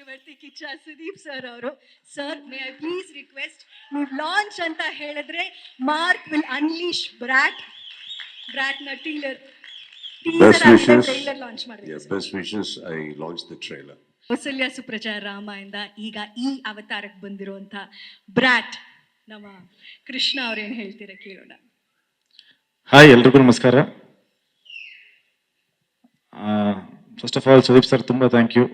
ಚಕ್ರವರ್ತಿ Kichcha Sudeep sir ಅವರು. Sir, may I please request, ನೀವು launch ಅಂತ ಹೇಳಿದ್ರೆ ಮಾರ್ಕ್ ವಿಲ್ ಅನ್ಲೀಶ್ ಬ್ರಾಟ್ನ ಟೀಸರ್ ಆಗಿದೆ, ಟ್ರೈಲರ್ ಲಾಂಚ್ ಮಾಡಬೇಕು. Best wishes. I launched the trailer. Kousalya Supraja Rama ಇಂದ ಈಗ ಈ ಅವತಾರಕ್ಕೆ ಬಂದಿರುವಂತ ಬ್ರಾಟ್ ನಮ್ಮ ಕೃಷ್ಣ ಅವ್ರೇನ್ ಹೇಳ್ತೀರಾ ಕೇಳೋಣ. ಹಾಯ್, ಎಲ್ರಿಗೂ ನಮಸ್ಕಾರ. First of all Sudeep sir ತುಂಬ thank you.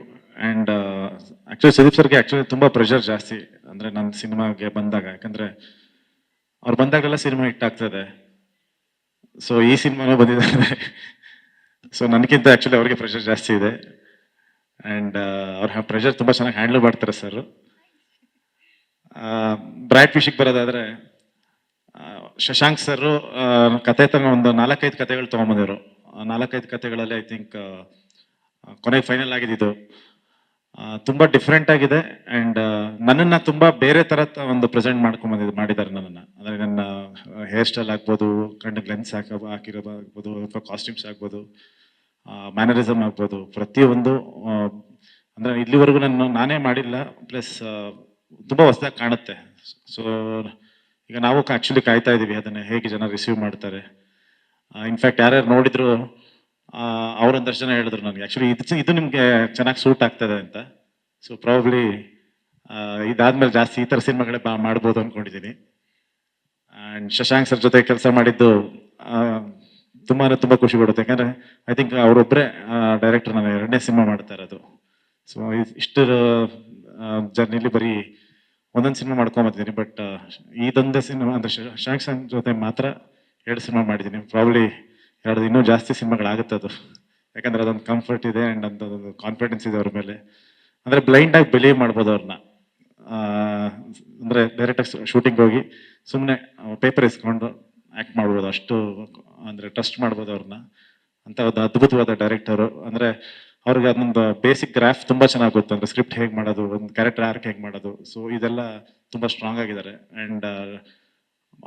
And actually Sudeep ಸರ್ಗೆ ಆ್ಯಕ್ಚುಲಿ ತುಂಬ ಪ್ರೆಷರ್ ಜಾಸ್ತಿ, ಅಂದರೆ ನನ್ನ ಸಿನಿಮಾಗೆ ಬಂದಾಗ. ಯಾಕಂದರೆ ಅವ್ರು ಬಂದಾಗೆಲ್ಲ ಸಿನಿಮಾ ಹಿಟ್ ಆಗ್ತದೆ. ಸೊ ಈ ಸಿನಿಮಾನೂ ಬಂದಿದ್ದಾರೆ. ಸೊ ನನಗಿಂತ ಆ್ಯಕ್ಚುಲಿ ಅವ್ರಿಗೆ ಪ್ರೆಷರ್ ಜಾಸ್ತಿ ಇದೆ. ಆ್ಯಂಡ್ ಅವ್ರ ಪ್ರೆಷರ್ ತುಂಬ ಚೆನ್ನಾಗಿ ಹ್ಯಾಂಡಲ್ ಮಾಡ್ತಾರೆ ಸರ್. ಬ್ರೈಟ್ ವಿಷಯಕ್ಕೆ ಬರೋದಾದರೆ, ಶಶಾಂಕ್ ಸರ್ ಕತೆ ಒಂದು 4-5 ಕತೆಗಳು ತೊಗೊಂಬಂದಿರು. 4-5 ಕತೆಗಳಲ್ಲಿ ಐ ಥಿಂಕ್ ಕೊನೆಗೆ ಫೈನಲ್ ಆಗಿದ್ದು ತುಂಬ ಡಿಫ್ರೆಂಟ್ ಆಗಿದೆ. ಆ್ಯಂಡ್ ನನ್ನನ್ನು ತುಂಬ ಬೇರೆ ಥರ ಒಂದು ಪ್ರೆಸೆಂಟ್ ಮಾಡಿದ್ದಾರೆ ನನ್ನನ್ನು. ಅಂದರೆ ನನ್ನ ಹೇರ್ ಸ್ಟೈಲ್ ಆಗ್ಬೋದು, ಕಣ್ಣಿಗೆ ಲೆನ್ಸ್ ಹಾಕಿರೋದಾಗ್ಬೋದು, ಅಥವಾ ಕಾಸ್ಟ್ಯೂಮ್ಸ್ ಆಗ್ಬೋದು, ಮ್ಯಾನರಿಸಮ್ ಆಗ್ಬೋದು, ಪ್ರತಿಯೊಂದು ಅಂದರೆ ಇಲ್ಲಿವರೆಗೂ ನಾನೇ ಮಾಡಿಲ್ಲ. ಪ್ಲಸ್ ತುಂಬ ಹೊಸದಾಗಿ ಕಾಣುತ್ತೆ. ಸೊ ಈಗ ನಾವು ಆ್ಯಕ್ಚುಲಿ ಕಾಯ್ತಾ ಇದ್ದೀವಿ ಅದನ್ನು ಹೇಗೆ ಜನ ರಿಸೀವ್ ಮಾಡ್ತಾರೆ. ಇನ್ಫ್ಯಾಕ್ಟ್ ಯಾರ್ಯಾರು ನೋಡಿದ್ರು ಅವರೊಂದಷ್ಟು ಜನ ಹೇಳಿದ್ರು ನನಗೆ ಆ್ಯಕ್ಚುಲಿ ಇದು ನಿಮಗೆ ಚೆನ್ನಾಗಿ ಸೂಟ್ ಆಗ್ತದೆ ಅಂತ. ಸೊ ಪ್ರಾಬಬ್ಲಿ ಇದಾದ್ಮೇಲೆ ಜಾಸ್ತಿ ಈ ಥರ ಸಿನಿಮಾಗಳೇ ಮಾಡ್ಬೋದು ಅಂದ್ಕೊಂಡಿದ್ದೀನಿ. ಆ್ಯಂಡ್ ಶಶಾಂಕ್ ಸರ್ ಜೊತೆ ಕೆಲಸ ಮಾಡಿದ್ದು ತುಂಬ ಖುಷಿ ಕೊಡುತ್ತೆ. ಯಾಕಂದರೆ ಐ ಥಿಂಕ್ ಅವರೊಬ್ಬರೇ ಡೈರೆಕ್ಟರ್ ನಾನು 2ನೇ ಸಿನಿಮಾ ಮಾಡ್ತಾ ಇರೋದು. ಸೊ ಇಷ್ಟು ಜರ್ನಿಲಿ ಬರೀ ಒಂದೊಂದು ಸಿನಿಮಾ ಮಾಡ್ಕೊಂಬಂದಿದ್ದೀನಿ. ಬಟ್ ಇದೊಂದೇ ಸಿನಿಮಾ ಅಂದರೆ ಶಶಾಂಕ್ ಸರ್ ಜೊತೆ ಮಾತ್ರ 2 ಸಿನಿಮಾ ಮಾಡಿದ್ದೀನಿ. ಪ್ರಾಬ್ಲಿ ಇನ್ನೂ ಜಾಸ್ತಿ ಸಿನಿಮಾಗಳಾಗುತ್ತೆ ಅದು. ಯಾಕಂದರೆ ಅದೊಂದು ಕಂಫರ್ಟ್ ಇದೆ ಆ್ಯಂಡ್ ಅದೊಂದು ಕಾನ್ಫಿಡೆನ್ಸ್ ಇದೆ ಅವ್ರ ಮೇಲೆ. ಅಂದರೆ ಬ್ಲೈಂಡಾಗಿ ಬಿಲೀವ್ ಮಾಡ್ಬೋದು ಅವ್ರನ್ನ. ಅಂದರೆ ಡೈರೆಕ್ಟಾಗಿ ಶೂಟಿಂಗ್ ಹೋಗಿ ಸುಮ್ಮನೆ ಪೇಪರ್ ಇಸ್ಕೊಂಡು ಆ್ಯಕ್ಟ್ ಮಾಡ್ಬೋದು, ಅಷ್ಟು ಅಂದರೆ ಟ್ರಸ್ಟ್ ಮಾಡ್ಬೋದು ಅವ್ರನ್ನ. ಅಂತ ಒಂದು ಅದ್ಭುತವಾದ ಡೈರೆಕ್ಟರು. ಅಂದರೆ ಅವ್ರಿಗೆ ಅದೊಂದು ಬೇಸಿಕ್ ಗ್ರಾಫ್ ತುಂಬ ಚೆನ್ನಾಗಿ ಗೊತ್ತು. ಅಂದರೆ ಸ್ಕ್ರಿಪ್ಟ್ ಹೇಗೆ ಮಾಡೋದು, ಒಂದು ಕ್ಯಾರೆಕ್ಟರ್ ಆರ್ಕ್ ಹೇಗೆ ಮಾಡೋದು. ಸೊ ಇದೆಲ್ಲ ತುಂಬ ಸ್ಟ್ರಾಂಗ್ ಆಗಿದ್ದಾರೆ. ಆ್ಯಂಡ್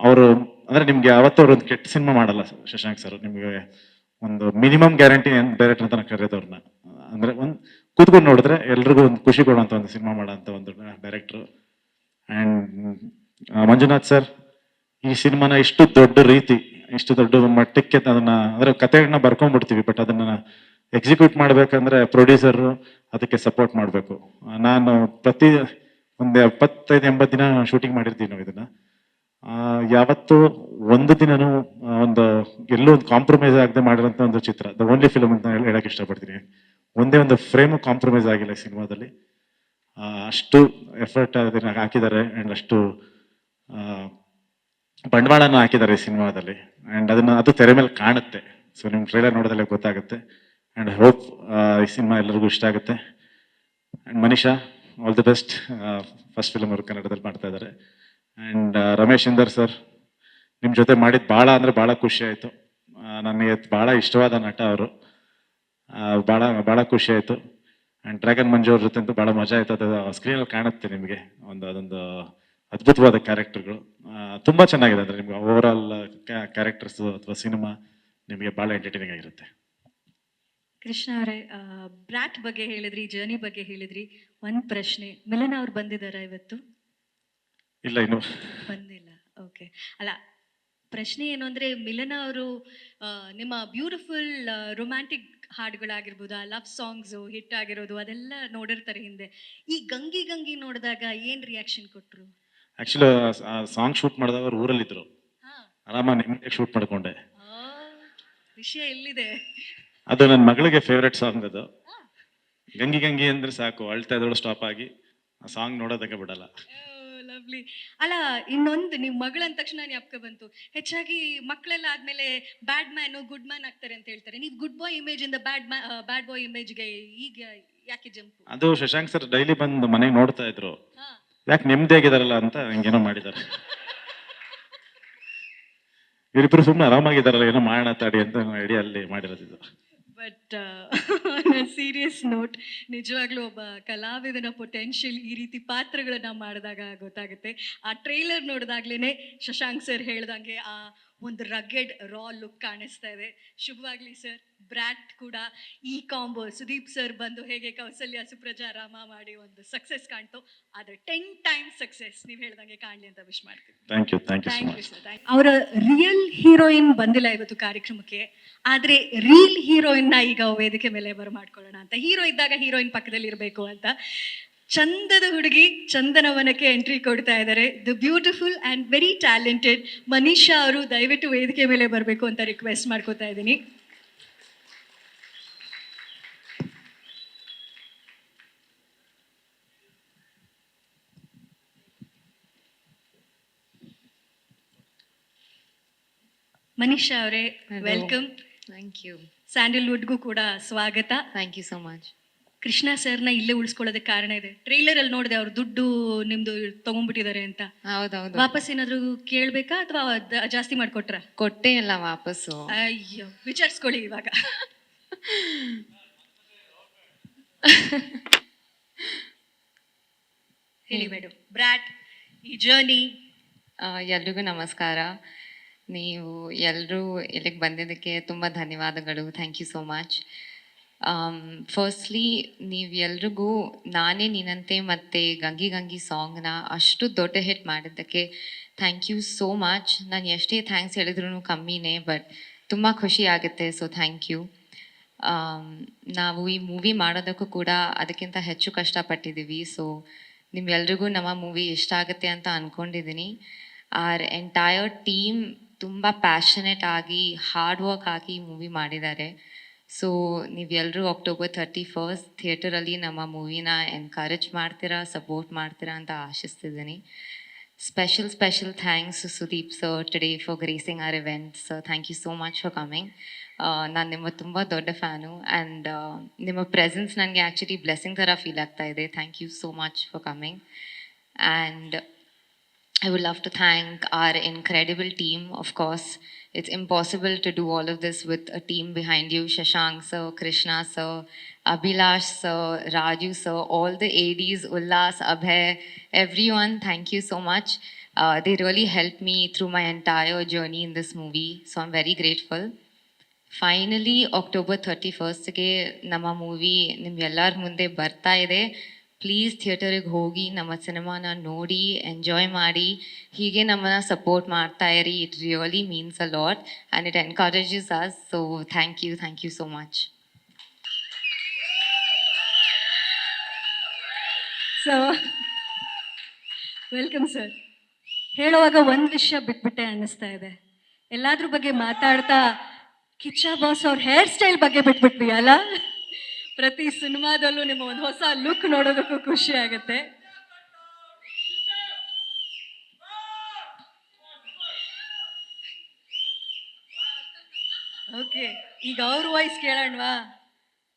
ಅವರು ಅಂದರೆ ನಿಮಗೆ ಯಾವತ್ತೂ ಅವ್ರು ಒಂದು ಕೆಟ್ಟ ಸಿನಿಮಾ ಮಾಡಲ್ಲ ಶಶಾಂಕ್ ಸರ್. ನಿಮಗೆ ಒಂದು ಮಿನಿಮಮ್ ಗ್ಯಾರಂಟಿ ಡೈರೆಕ್ಟರ್ ಅಂತ ನಾನು ಕರೆಯೋದು ಅವ್ರನ್ನ. ಅಂದರೆ ಒಂದು ಕೂತ್ಕೊಂಡು ನೋಡಿದ್ರೆ ಎಲ್ರಿಗೂ ಒಂದು ಖುಷಿ ಕೊಡುವಂಥ ಒಂದು ಸಿನಿಮಾ ಮಾಡೋಂಥ ಒಂದು ಡೈರೆಕ್ಟ್ರು. ಆ್ಯಂಡ್ ಮಂಜುನಾಥ್ ಸರ್ ಈ ಸಿನಿಮಾನ ಇಷ್ಟು ದೊಡ್ಡ ಮಟ್ಟಕ್ಕೆ ಅದನ್ನು ಅಂದರೆ ಕತೆಗಳನ್ನ ಬರ್ಕೊಂಡ್ಬಿಡ್ತೀವಿ, ಬಟ್ ಅದನ್ನು ಎಕ್ಸಿಕ್ಯೂಟ್ ಮಾಡ್ಬೇಕಂದ್ರೆ ಪ್ರೊಡ್ಯೂಸರು ಅದಕ್ಕೆ ಸಪೋರ್ಟ್ ಮಾಡಬೇಕು. ನಾನು ಪ್ರತಿ ಒಂದು 75-80 ದಿನ ಶೂಟಿಂಗ್ ಮಾಡಿರ್ತೀವಿ ನಾವು ಇದನ್ನು. ಯಾವತ್ತೂ ಒಂದು ದಿನನೂ ಎಲ್ಲೂ ಒಂದು ಕಾಂಪ್ರಮೈಸ್ ಆಗದೆ ಮಾಡಿರೋಂಥ ಒಂದು ಚಿತ್ರ, ದ ಓನ್ಲಿ ಫಿಲ್ಮ್ ಅಂತ ಹೇಳಕ್ಕೆ ಇಷ್ಟಪಡ್ತೀನಿ. ಒಂದೇ ಒಂದು ಫ್ರೇಮು ಕಾಂಪ್ರಮೈಸ್ ಆಗಿಲ್ಲ ಈ ಸಿನಿಮಾದಲ್ಲಿ. ಅಷ್ಟು ಎಫರ್ಟ್ ಅದನ್ನು ಹಾಕಿದ್ದಾರೆ ಆ್ಯಂಡ್ ಅಷ್ಟು ಬಂಡವಾಳನ ಹಾಕಿದ್ದಾರೆ ಈ ಸಿನಿಮಾದಲ್ಲಿ. ಆ್ಯಂಡ್ ಅದು ತೆರೆ ಮೇಲೆ ಕಾಣುತ್ತೆ. ಸೊ ನಿಮ್ಮ ಟ್ರೈಲರ್ ನೋಡೋದಲ್ಲೇ ಗೊತ್ತಾಗುತ್ತೆ. ಆ್ಯಂಡ್ ಹೋಪ್ ಈ ಸಿನಿಮಾ ಎಲ್ಲರಿಗೂ ಇಷ್ಟ ಆಗುತ್ತೆ. And Manisha, all the best. First film ಅವರು ಕನ್ನಡದಲ್ಲಿ ಮಾಡ್ತಾ ಇದ್ದಾರೆ. ಆ್ಯಂಡ್ ರಮೇಶ್ ಇಂದರ್ ಸರ್, ನಿಮ್ಮ ಜೊತೆ ಮಾಡಿದ್ದು ಭಾಳ ಖುಷಿ ಆಯಿತು. ನನಗೆ ಭಾಳ ಇಷ್ಟವಾದ ನಟ ಅವರು. ಭಾಳ ಖುಷಿ ಆಯಿತು. ಆ್ಯಂಡ್ ಡ್ರ್ಯಾಗನ್ ಮಂಜು ಅವ್ರ ಜೊತೆ ಅಂತೂ ಭಾಳ ಮಜಾ ಆಯಿತು. ಅದು ಸ್ಕ್ರೀನಲ್ಲಿ ಕಾಣುತ್ತೆ ನಿಮಗೆ. ಅದೊಂದು ಅದ್ಭುತವಾದ ಕ್ಯಾರೆಕ್ಟರ್ಗಳು ತುಂಬ ಚೆನ್ನಾಗಿದೆ. ಅಂದರೆ ನಿಮ್ಗೆ ಓವರ್ ಆಲ್ ಕ್ಯಾರೆಕ್ಟರ್ಸು ಅಥವಾ ಸಿನಿಮಾ ನಿಮಗೆ ಭಾಳ ಎಂಟರ್ಟೈನಿಂಗ್ ಆಗಿರುತ್ತೆ. ಕೃಷ್ಣ ಅವರೇ, ಬ್ರಾಟ್ ಬಗ್ಗೆ ಹೇಳಿದ್ರಿ, ಜರ್ನಿ ಬಗ್ಗೆ ಹೇಳಿದ್ರಿ. ಒಂದು ಪ್ರಶ್ನೆ, ಮಿಲನ ಅವ್ರು ಬಂದಿದ್ದಾರಾ ಇವತ್ತು? ಇಲ್ಲ, ಇನ್ನು ಬಂದಿಲ್ಲ. ಓಕೆ. ಅಲ್ಲ, ಪ್ರಶ್ನೆ ಏನು ಅಂದರೆ, ಮಿಲನ ಅವರು ನಿಮ್ಮ ಬ್ಯೂಟಿಫುಲ್ ರೊಮ್ಯಾಂಟಿಕ್ ಹಾಡುಗಳಾಗಿರ್ಬೋದು, ಆ ಲವ್ ಸಾಂಗ್ಸು ಹಿಟ್ ಆಗಿರೋದು ಅದೆಲ್ಲ ನೋಡಿರ್ತಾರೆ ಹಿಂದೆ. ಈ ಗಂಗಿ ನೋಡಿದಾಗ ಏನು ರಿಯಾಕ್ಷನ್ ಕೊಟ್ಟರು? ಆ್ಯಕ್ಚುಲಿ ಸಾಂಗ್ ಶೂಟ್ ಮಾಡಿದಾಗ ಅವ್ರು ಊರಲ್ಲಿದ್ದರು. ಆರಾಮ ನಿಮ್ಮದೇ ಶೂಟ್ ಮಾಡ್ಕೊಂಡೆ. ವಿಷಯ ಎಲ್ಲಿದೆ? ಅದು ನನ್ನ ಮಗಳಿಗೆ ಫೇವ್ರೆಟ್ ಸಾಂಗ್ ಅದು. ಗಂಗಿ ಅಂದರೆ ಸಾಕು, ಅಳ್ತಾ ಇದ್ದಳು ಸ್ಟಾಪ್ ಆಗಿ ಆ ಸಾಂಗ್ ನೋಡೋದಕ್ಕೆ ಬಿಡಲ್ಲ. ಲವ್ಲಿ. ಅಲ್ಲ, ಇನ್ನೊಂದು ನಿಮ್ಮ ಮಗಳ ಅಂದ ತಕ್ಷಣ ಜ್ಞಾಪಕ ಬಂತು. ಹೆಚ್ಚಾಗಿ ಮಕ್ಕಳೆಲ್ಲ ಆದ್ಮೇಲೆ ಬ್ಯಾಡ್ ಮ್ಯಾನು ಗುಡ್ ಮ್ಯಾನ್ ಆಗ್ತಾರೆ ಅಂತ ಹೇಳ್ತಾರೆ. ನೀವು ಗುಡ್ ಬಾಯ್ ಇಮೇಜ್ ಇಂದ ಬ್ಯಾಡ್ ಬಾಯ್ ಇಮೇಜ್ಗೆ ಈಗ ಯಾಕೆ ಜಂಪ್? ಅದು ಶಶಾಂಕ್ ಸರ್ ಡೈಲಿ ಬಂದು ಮನೆಗೆ ನೋಡ್ತಾ ಇದ್ರು, ಯಾಕೆ ನೆಮ್ಮದಿ ಆಗಿದಾರಲ್ಲ ಅಂತ ಹಂಗೇನೋ ಮಾಡಿದ್ದಾರೆ. ಇವರಿಬ್ರು ಸುಮ್ಮನೆ ಆರಾಮಾಗಿದ್ದಾರಲ್ಲ, ಏನೋ ಮಾಡೋಣ ತಾಡಿ ಅಂತ ಐಡಿಯಲ್ಲಿ ಮಾಡಿರೋದು. ಬಟ್ ಸೀರಿಯಸ್ ನೋಟ್, ನಿಜವಾಗ್ಲೂ ಒಬ್ಬ ಕಲಾವಿದನ ಪೊಟೆನ್ಷಿಯಲ್ ಈ ರೀತಿ ಪಾತ್ರಗಳನ್ನ ಮಾಡಿದಾಗ ಗೊತ್ತಾಗುತ್ತೆ. ಆ ಟ್ರೈಲರ್ ನೋಡಿದಾಗ್ಲೇ ಶಶಾಂಕ್ ಸರ್ ಹೇಳ್ದಂಗೆ ಆ ಒಂದು ರಗೆಡ್ ರಾ ಲುಕ್ ಕಾಣಿಸ್ತಾ ಇದೆ. ಶುಭವಾಗ್ಲಿ ಸರ್. ಬ್ರ್ಯಾಟ್ ಕೂಡ ಈ ಕಾಂಬೋ ಸುದೀಪ್ ಸರ್ ಬಂದು ಹೇಗೆ ಕೌಸಲ್ಯ ಸುಪ್ರಜಾ ರಾಮ ಮಾಡಿ ಒಂದು ಸಕ್ಸಸ್ ಕಾಣ್ತು, ಆದರೆ 10 ಟೈಮ್ಸ್ ಸಕ್ಸಸ್ ನೀವು ಹೇಳ್ದಂಗೆ ಕಾಣಲಿ ಅಂತ ವಿಶ್ ಮಾಡ್ತೀನಿ. Thank you so thank you much. Sir. ಅವರ ರಿಯಲ್ ಹೀರೋಯಿನ್ ಬಂದಿಲ್ಲ ಇವತ್ತು ಕಾರ್ಯಕ್ರಮಕ್ಕೆ, ಆದರೆ ರೀಲ್ ಹೀರೋಯಿನ್ನ ಈಗ ವೇದಿಕೆ ಮೇಲೆ ಬರಮಾಡ್ಕೊಳ್ಳೋಣ ಅಂತ. ಹೀರೋ ಇದ್ದಾಗ ಹೀರೋಯಿನ್ ಪಕ್ಕದಲ್ಲಿ ಇರಬೇಕು ಅಂತ ಚಂದದ ಹುಡುಗಿ ಚಂದನವನಕ್ಕೆ ಎಂಟ್ರಿ ಕೊಡ್ತಾ ಇದ್ದಾರೆ. The beautiful and very talented Manisha ಅವರು ದಯವಿಟ್ಟು ವೇದಿಕೆ ಮೇಲೆ ಬರಬೇಕು ಅಂತ ರಿಕ್ವೆಸ್ಟ್ ಮಾಡ್ಕೋತಾ ಇದ್ದೀನಿ. ಮನೀಷಾ ಅವರೇ, ವೆಲ್ಕಮ್. Thank you. ಸ್ಯಾಂಡಲ್ವುಡ್ಗೂ ಕೂಡ ಸ್ವಾಗತ. Thank you so much. Krishna ಸರ್ನ ಇಲ್ಲೇ ಉಳಿಸ್ಕೊಳ್ಳೋದಕ್ಕೆ ಕಾರಣ ಇದೆ. ಟ್ರೈಲರ್ ಅಲ್ಲಿ ನೋಡಿದೆ ಅವ್ರು ದುಡ್ಡು ನಿಮ್ದು ತಗೊಂಡ್ಬಿಟ್ಟಿದ್ದಾರೆ ಅಂತ. ಹೌದೌದು. ವಾಪಸ್ ಏನಾದ್ರು ಕೇಳ್ಬೇಕಾ ಅಥವಾ ಜಾಸ್ತಿ ಮಾಡ್ಕೊಟ್ರ? ಕೊಟ್ಟೆ ಇಲ್ಲ ವಾಪಸ್ಸು. ಅಯ್ಯೋ, ವಿಚಾರಿಸ್ಕೊಳ್ಳಿ ಇವಾಗ. ಹೇಳಿ ಮೇಡಮ್, ಬ್ರ್ಯಾಟ್ ಈ ಜರ್ನಿ. ಎಲ್ರಿಗೂ ನಮಸ್ಕಾರ. ನೀವು ಎಲ್ಲರೂ ಇಲ್ಲಿಗೆ ಬಂದಿದ್ದಕ್ಕೆ ತುಂಬ ಧನ್ಯವಾದಗಳು. Thank you so much. Firstly ನೀವು ಎಲ್ರಿಗೂ ನಾನೇ ನೀನಂತೆ ಮತ್ತು ಗಂಗಿ ಗಂಗಿ ಸಾಂಗ್ನ ಅಷ್ಟು ದೊಡ್ಡ ಹಿಟ್ ಮಾಡಿದ್ದಕ್ಕೆ ಥ್ಯಾಂಕ್ ಯು ಸೋ ಮಚ್. ನಾನು ಎಷ್ಟೇ ಥ್ಯಾಂಕ್ಸ್ ಹೇಳಿದ್ರು ಕಮ್ಮಿನೇ, ಬಟ್ ತುಂಬ ಖುಷಿ ಆಗುತ್ತೆ. So thank you. ನಾವು ಈ ಮೂವಿ ಮಾಡೋದಕ್ಕೂ ಕೂಡ ಅದಕ್ಕಿಂತ ಹೆಚ್ಚು ಕಷ್ಟಪಟ್ಟಿದ್ದೀವಿ. ಸೊ ನಿಮ್ಮೆಲ್ರಿಗೂ ನಮ್ಮ ಮೂವಿ ಇಷ್ಟ ಆಗುತ್ತೆ ಅಂತ ಅಂದ್ಕೊಂಡಿದ್ದೀನಿ. ಆರ್ ಎಂಟೈರ್ ಟೀಮ್ ತುಂಬ ಪ್ಯಾಷನೆಟ್ ಆಗಿ ಹಾರ್ಡ್ ವರ್ಕ್ ಆಗಿ ಈ ಮೂವಿ ಮಾಡಿದ್ದಾರೆ. ಸೊ ನೀವೆಲ್ಲರೂ October 31 ಥಿಯೇಟರಲ್ಲಿ ನಮ್ಮ ಮೂವಿನ ಎನ್ಕರೇಜ್ ಮಾಡ್ತೀರಾ, ಸಪೋರ್ಟ್ ಮಾಡ್ತೀರಾ ಅಂತ ಆಶಿಸ್ತಿದ್ದೀನಿ. Special thanks to Sudeep sir today for gracing our event. Sir thank you so much for coming. ನಾನು ನಿಮ್ಮ ತುಂಬ ದೊಡ್ಡ ಫ್ಯಾನು ಆ್ಯಂಡ್ ನಿಮ್ಮ ಪ್ರೆಸೆನ್ಸ್ ನನಗೆ ಆ್ಯಕ್ಚುಲಿ ಬ್ಲೆಸ್ಸಿಂಗ್ ಥರ ಫೀಲ್ ಆಗ್ತಾ ಇದೆ. Thank you so much for coming. And I would love to thank our incredible team. Of course, it's impossible to do all of this with a team behind you. Shashank sir, Krishna sir, Abhilash sir, Raju sir, all the ADs, Ullas, Abhay, everyone, thank you so much. They really helped me through my entire journey in this movie. So I'm very grateful. Finally, October 31st ನಮ್ಮ movie ನಿಮ್ಮೆಲ್ಲರ ಮುಂದೆ ಬರ್ತಾ ಇದೆ. Please ಥಿಯೇಟರಿಗೆ ಹೋಗಿ ನಮ್ಮ ಸಿನಿಮಾನ ನೋಡಿ enjoy ಮಾಡಿ, ಹೀಗೆ ನಮ್ಮನ್ನ ಸಪೋರ್ಟ್ ಮಾಡ್ತಾ ಇರಿ. It really means a lot and it encourages us. So thank you so much. So welcome sir. ಹೇಳುವಾಗ ಒಂದು ವಿಷಯ ಬಿಟ್ಬಿಟ್ಟೆ ಅನ್ನಿಸ್ತಾ ಇದೆ. ಎಲ್ಲಾದ್ರ ಬಗ್ಗೆ ಮಾತಾಡ್ತಾ ಕಿಚ್ಚ ಬಾಸ್ ಅವ್ರ ಹೇರ್ ಸ್ಟೈಲ್ ಬಗ್ಗೆ ಬಿಟ್ಬಿಟ್ವಿ ಅಲ್ಲ. ಪ್ರತಿ ಸಿನಿಮಾದಲ್ಲೂ ನಿಮ್ಮ ಒಂದು ಹೊಸ ಲುಕ್ ನೋಡೋದಕ್ಕೂ ಖುಷಿ ಆಗುತ್ತೆ. ಓಕೆ, ಈಗ ಅವ್ರ ವಾಯ್ಸ್ ಕೇಳೋಣವಾ?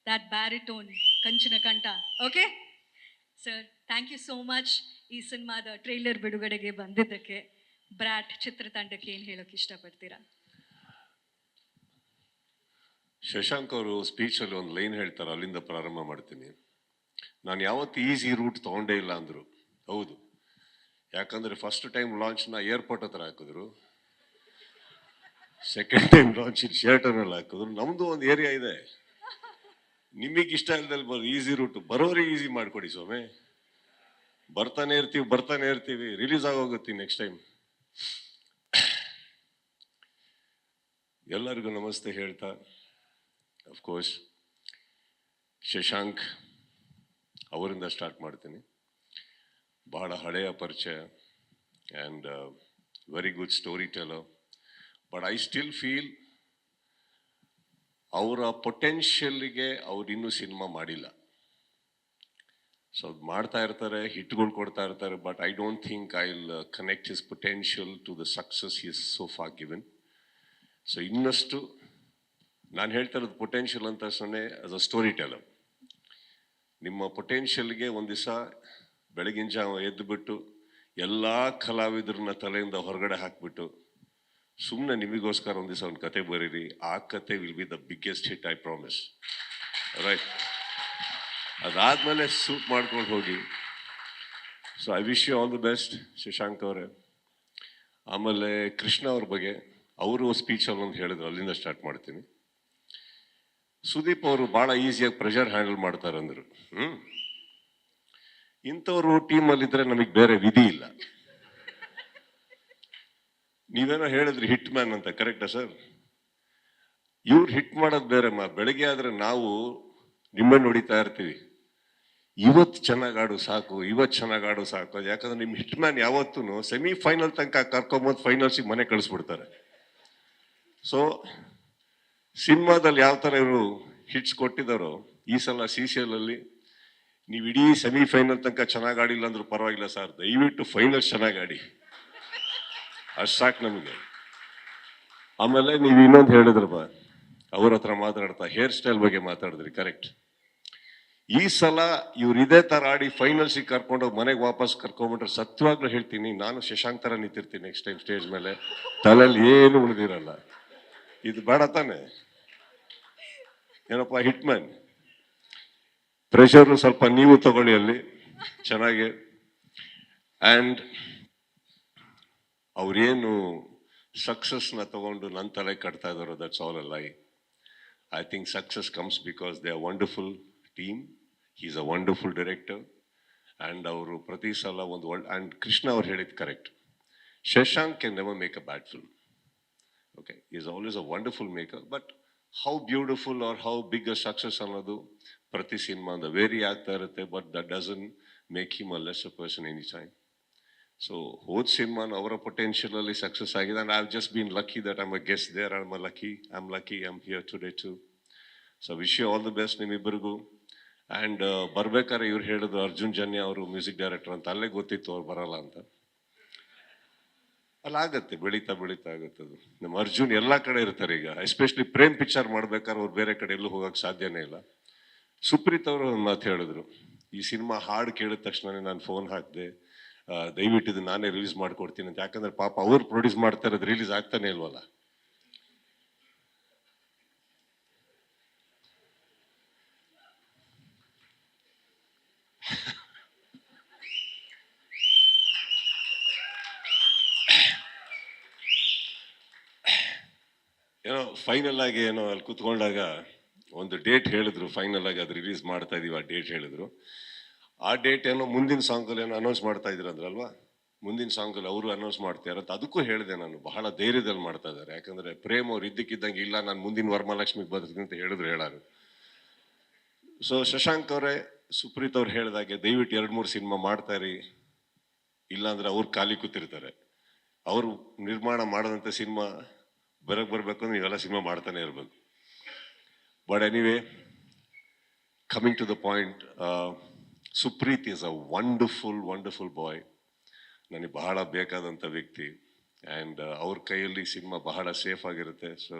ದ್ಯಾಟ್ ಬ್ಯಾರಿಟೋನ್, ಕಂಚಿನ ಕಂಠ. Okay sir, thank you so much ಈ ಸಿನಿಮಾದ ಟ್ರೈಲರ್ ಬಿಡುಗಡೆಗೆ ಬಂದಿದ್ದಕ್ಕೆ. ಬ್ರ್ಯಾಟ್ ಚಿತ್ರತಂಡಕ್ಕೆ ಏನು ಹೇಳೋಕೆ ಇಷ್ಟಪಡ್ತೀರಾ? ಶಶಾಂಕ್ ಅವರು ಸ್ಪೀಚಲ್ಲಿ ಒಂದು ಲೈನ್ ಹೇಳ್ತಾರೆ, ಅಲ್ಲಿಂದ ಪ್ರಾರಂಭ ಮಾಡ್ತೀನಿ. ನಾನು ಯಾವತ್ತು ಈಸಿ ರೂಟ್ ತೊಗೊಂಡೇ ಇಲ್ಲ ಅಂದರು. ಹೌದು, ಯಾಕಂದರೆ ಫಸ್ಟ್ ಟೈಮ್ ಲಾಂಚ್ನ ಏರ್ಪೋರ್ಟ್ ಹತ್ರ ಹಾಕಿದ್ರು, ಸೆಕೆಂಡ್ ಟೈಮ್ ಲಾಂಚ್ ಶೇರ್ಟನಲ್ಲಿ ಹಾಕಿದ್ರು. ನಮ್ಮದು ಒಂದು ಏರಿಯಾ ಇದೆ, ನಿಮಗೆ ಇಷ್ಟ ಇಲ್ದಲ್ಲಿ ಈಸಿ ರೂಟ್ ಬರೋರಿಗೆ ಈಸಿ ಮಾಡಿಕೊಡಿ ಸ್ವಾಮಿ. ಬರ್ತಾನೆ ಇರ್ತೀವಿ, ರಿಲೀಸ್ ಆಗೋಗುತ್ತೆ ನೆಕ್ಸ್ಟ್ ಟೈಮ್. ಎಲ್ಲರಿಗೂ ನಮಸ್ತೆ ಹೇಳ್ತಾ, ಅಫ್ಕೋರ್ಸ್ ಶಶಾಂಕ್ ಅವರಿಂದ ಸ್ಟಾರ್ಟ್ ಮಾಡ್ತೀನಿ. ಬಹಳ ಹಳೆಯ ಪರಿಚಯ and very good story teller. But I still feel ಅವರ ಪೊಟೆನ್ಷಿಯಲ್ಗೆ ಅವ್ರು ಇನ್ನೂ ಸಿನಿಮಾ ಮಾಡಿಲ್ಲ. ಸೊ ಅದು ಮಾಡ್ತಾ ಇರ್ತಾರೆ, ಹಿಟ್ಗಳು ಕೊಡ್ತಾ ಇರ್ತಾರೆ, but I don't think I will connect his potential to the success is so far given. So ಇನ್ನಷ್ಟು ನಾನು ಹೇಳ್ತಾ ಇರೋದು ಪೊಟೆನ್ಷಿಯಲ್ ಅಂತ ಸೊನ್ನೆ ಆಸ್ ಅ ಸ್ಟೋರಿ ಟೆಲರ್. ನಿಮ್ಮ ಪೊಟೆನ್ಷಿಯಲ್ಗೆ ಒಂದು ದಿವಸ ಬೆಳಗಿನ ಜಾವ ಎದ್ದುಬಿಟ್ಟು ಎಲ್ಲ ಕಲಾವಿದರನ್ನ ತಲೆಯಿಂದ ಹೊರಗಡೆ ಹಾಕ್ಬಿಟ್ಟು ಸುಮ್ಮನೆ ನಿಮಗೋಸ್ಕರ ಒಂದು ದಿವಸ ಒಂದು ಕತೆ ಬರೀರಿ. ಆ ಕತೆ will be the biggest hit, I promise. Right, ಅದಾದಮೇಲೆ ಸೂಟ್ ಮಾಡ್ಕೊಂಡು ಹೋಗಿ. So I wish you all the best Shashank ಅವರೇ. ಆಮೇಲೆ ಕೃಷ್ಣ ಅವ್ರ ಬಗ್ಗೆ ಅವರು ಸ್ಪೀಚಲ್ಲಿ ಒಂದು ಹೇಳಿದ್ರು, ಅಲ್ಲಿಂದ ಸ್ಟಾರ್ಟ್ ಮಾಡ್ತೀನಿ. ಸುದೀಪ್ ಅವರು ಭಾಳ ಈಸಿಯಾಗಿ ಪ್ರೆಷರ್ ಹ್ಯಾಂಡಲ್ ಮಾಡ್ತಾರೆ ಅಂದರು. ಇಂಥವ್ರು ಟೀಮಲ್ಲಿದ್ದರೆ ನಮಗೆ ಬೇರೆ ವಿಧಿ ಇಲ್ಲ. ನೀವೇನೋ ಹೇಳಿದ್ರಿ ಹಿಟ್ ಮ್ಯಾನ್ ಅಂತ, ಕರೆಕ್ಟಾ ಸರ್? ಇವ್ರು ಹಿಟ್ ಮಾಡೋದು ಬೇರೆ ಬೆಳಗ್ಗೆ ಆದರೆ ನಾವು ನಿಮ್ಮನ್ನು ಹೊಡಿತಾ ಇರ್ತೀವಿ, ಇವತ್ತು ಚೆನ್ನಾಗಿ ಆಡು ಸಾಕು, ಇವತ್ತು ಚೆನ್ನಾಗಿ ಆಡು ಸಾಕು. ಯಾಕಂದ್ರೆ ನಿಮ್ಮ ಹಿಟ್ ಮ್ಯಾನ್ ಯಾವತ್ತೂ ಸೆಮಿಫೈನಲ್ ತನಕ ಕರ್ಕೊಂಬಂದು ಫೈನಲ್ಸಿಗೆ ಮನೆ ಕಳಿಸ್ಬಿಡ್ತಾರೆ. ಸೊ ಸಿನಿಮಾದಲ್ಲಿ ಯಾವ ಥರ ಇವರು ಹಿಟ್ಸ್ ಕೊಟ್ಟಿದ್ದಾರೋ, ಈ ಸಲ CCL ಅಲ್ಲಿ ನೀವು ಇಡೀ ಸೆಮಿಫೈನಲ್ ತನಕ ಚೆನ್ನಾಗಿ ಆಡಿಲ್ಲ ಅಂದ್ರೂ ಪರವಾಗಿಲ್ಲ ಸರ್, ದಯವಿಟ್ಟು ಫೈನಲ್ ಚೆನ್ನಾಗಿ ಆಡಿ, ಅಷ್ಟು ಸಾಕು ನಮಗೆ. ಆಮೇಲೆ ನೀವು ಇನ್ನೊಂದು ಹೇಳಿದ್ರಪ್ಪ, ಅವ್ರ ಹತ್ರ ಮಾತಾಡ್ತಾ ಹೇರ್ ಸ್ಟೈಲ್ ಬಗ್ಗೆ ಮಾತಾಡಿದ್ರಿ, ಕರೆಕ್ಟ್. ಈ ಸಲ ಇವ್ರು ಇದೇ ತರ ಆಡಿ ಫೈನಲ್ಸಿಗೆ ಕರ್ಕೊಂಡೋಗಿ ಮನೆಗೆ ವಾಪಸ್ ಕರ್ಕೊಂಡ್ಬಿಟ್ರೆ ಸತ್ಯವಾಗ್ಲೂ ಹೇಳ್ತೀನಿ, ನಾನು ಶಶಾಂಕ್ ತರ ನಿಂತಿರ್ತೀನಿ ನೆಕ್ಸ್ಟ್ ಟೈಮ್ ಸ್ಟೇಜ್ ಮೇಲೆ, ತಲೆಯಲ್ಲಿ ಏನು ಉಳಿದಿರಲ್ಲ. ಇದು ಬೇಡ ತಾನೆ? ಏನಪ್ಪ ಹಿಟ್ ಮ್ಯಾನ್, ಪ್ರೆಷರ್ ಸ್ವಲ್ಪ ನೀವು ತಗೊಳ್ಳಿ ಅಲ್ಲಿ ಚೆನ್ನಾಗಿ. ಅಂಡ್ ಅವ್ರೇನು ಸಕ್ಸಸ್ನ ತಗೊಂಡು ನನ್ನ ತಲೆ ಕಟ್ತಾ ಇದಾರೋ, that's all a lie. I think success comes because they are wonderful team. Is a wonderful director. And ಅವರು ಪ್ರತಿ ಸಲ ಒಂದು ಆ್ಯಂಡ್ ಕೃಷ್ಣ ಅವ್ರು ಹೇಳಿದ್ದು correct, Shashank can never make a bad film. Okay, is always a wonderful maker, but how beautiful are how big a success ಅನ್ನೋದು ಪ್ರತಿ ಸಿನಿಮಾದ vary ಆಗ್ತಾ ಇರುತ್ತೆ. But that doesn't make him a less a person any time. So ಹೋದ ಸಿನಿಮಾನ ಅವರ potential ಅಲ್ಲಿ success ಆಗಿದೆ. And I have just been lucky that I am a guest there. I am lucky I am here today to. So wish you all the best ನಿಮ್ಮಿಬ್ಬರಿಗೂ. And ಬರ್ಬೇಕಾದ್ರೆ ಇವ್ರು ಹೇಳಿದ್ರು ಅರ್ಜುನ್ ಜನ್ಯ ಅವರು ಮ್ಯೂಸಿಕ್ ಡೈರೆಕ್ಟರ್ ಅಂತ, ಅಲ್ಲೇ ಗೊತ್ತಿತ್ತು ಅವ್ರು ಬರಲ್ಲ ಅಂತ. ಅಲ್ಲಾಗತ್ತೆ, ಬೆಳೀತಾ ಬೆಳೀತಾ ಆಗುತ್ತೆ ಅದು. ನಮ್ಮ ಅರ್ಜುನ್ ಎಲ್ಲ ಕಡೆ ಇರ್ತಾರೆ ಈಗ, ಎಸ್ಪೆಷಲಿ ಪ್ರೇಮ್ ಪಿಕ್ಚರ್ ಮಾಡ್ಬೇಕಾದ್ರೆ ಅವ್ರು ಬೇರೆ ಕಡೆ ಎಲ್ಲೂ ಹೋಗಕ್ಕೆ ಸಾಧ್ಯನೇ ಇಲ್ಲ. ಸುಪ್ರೀತ್ ಅವರು ಒಂದು ಮಾತು ಹೇಳಿದ್ರು, ಈ ಸಿನಿಮಾ ಹಾಡು ಕೇಳಿದ ತಕ್ಷಣನೇ ನಾನು ಫೋನ್ ಹಾಕಿದೆ, ದಯವಿಟ್ಟು ಇದು ನಾನೇ ರಿಲೀಸ್ ಮಾಡ್ಕೊಡ್ತೀನಿ ಅಂತ. ಯಾಕಂದ್ರೆ ಪಾಪ ಅವ್ರು ಪ್ರೊಡ್ಯೂಸ್ ಮಾಡ್ತಾ ಇರೋದು ರಿಲೀಸ್ ಆಗ್ತಾನೆ ಇಲ್ವಲ್ಲ. ಏನೋ ಫೈನಲ್ ಆಗಿ ಏನೋ ಅಲ್ಲಿ ಕೂತ್ಕೊಂಡಾಗ ಒಂದು ಡೇಟ್ ಹೇಳಿದ್ರು, ಫೈನಲ್ ಆಗಿ ಅದು ರಿಲೀಸ್ ಮಾಡ್ತಾ ಇದೀವಿ ಆ ಡೇಟ್ ಹೇಳಿದ್ರು. ಆ ಡೇಟ್ ಏನೋ ಮುಂದಿನ ಸಾಂಗಲ್ಲಿ ಏನೋ ಅನೌನ್ಸ್ ಮಾಡ್ತಾ ಇದ್ರಂದ್ರಲ್ವಾ, ಮುಂದಿನ ಸಾಂಗಲ್ಲಿ ಅವರು ಅನೌನ್ಸ್ ಮಾಡ್ತಾರಂತ. ಅದಕ್ಕೂ ಹೇಳಿದೆ ನಾನು, ಬಹಳ ಧೈರ್ಯದಲ್ಲಿ ಮಾಡ್ತಾ ಇದ್ದಾರೆ. ಯಾಕಂದ್ರೆ ಪ್ರೇಮ್ ಅವ್ರು ಇದ್ದಕ್ಕಿದ್ದಂಗೆ ಇಲ್ಲ ನಾನು ಮುಂದಿನ ವರಮಹಾಲಕ್ಷ್ಮಿಗೆ ಬರ್ತೀನಿ ಅಂತ ಹೇಳಿದ್ರು, ಹೇಳಾರು. ಸೊ ಶಶಾಂಕ್ ಅವರೇ, ಸುಪ್ರೀತ್ ಅವ್ರು ಹೇಳಿದಾಗೆ ದಯವಿಟ್ಟು 2-3 ಸಿನಿಮಾ ಮಾಡ್ತಾ ಇರಿ, ಇಲ್ಲಾಂದ್ರೆ ಅವ್ರು ಖಾಲಿ ಕೂತಿರ್ತಾರೆ. ಅವರು ನಿರ್ಮಾಣ ಮಾಡದಂಥ ಸಿನಿಮಾ ಬರ್ಬೇಕು ಅಂದ್ರೆ ನೀವೆಲ್ಲ ಸಿನಿಮಾ ಮಾಡ್ತಾನೆ ಇರಬೇಕು. But anyway, coming to the point, Supreeth is a wonderful boy. ನನಗೆ ಬಹಳ ಬೇಕಾದಂಥ ವ್ಯಕ್ತಿ. ಆ್ಯಂಡ್ ಅವ್ರ ಕೈಯಲ್ಲಿ ಸಿನಿಮಾ ಬಹಳ ಸೇಫ್ ಆಗಿರುತ್ತೆ. So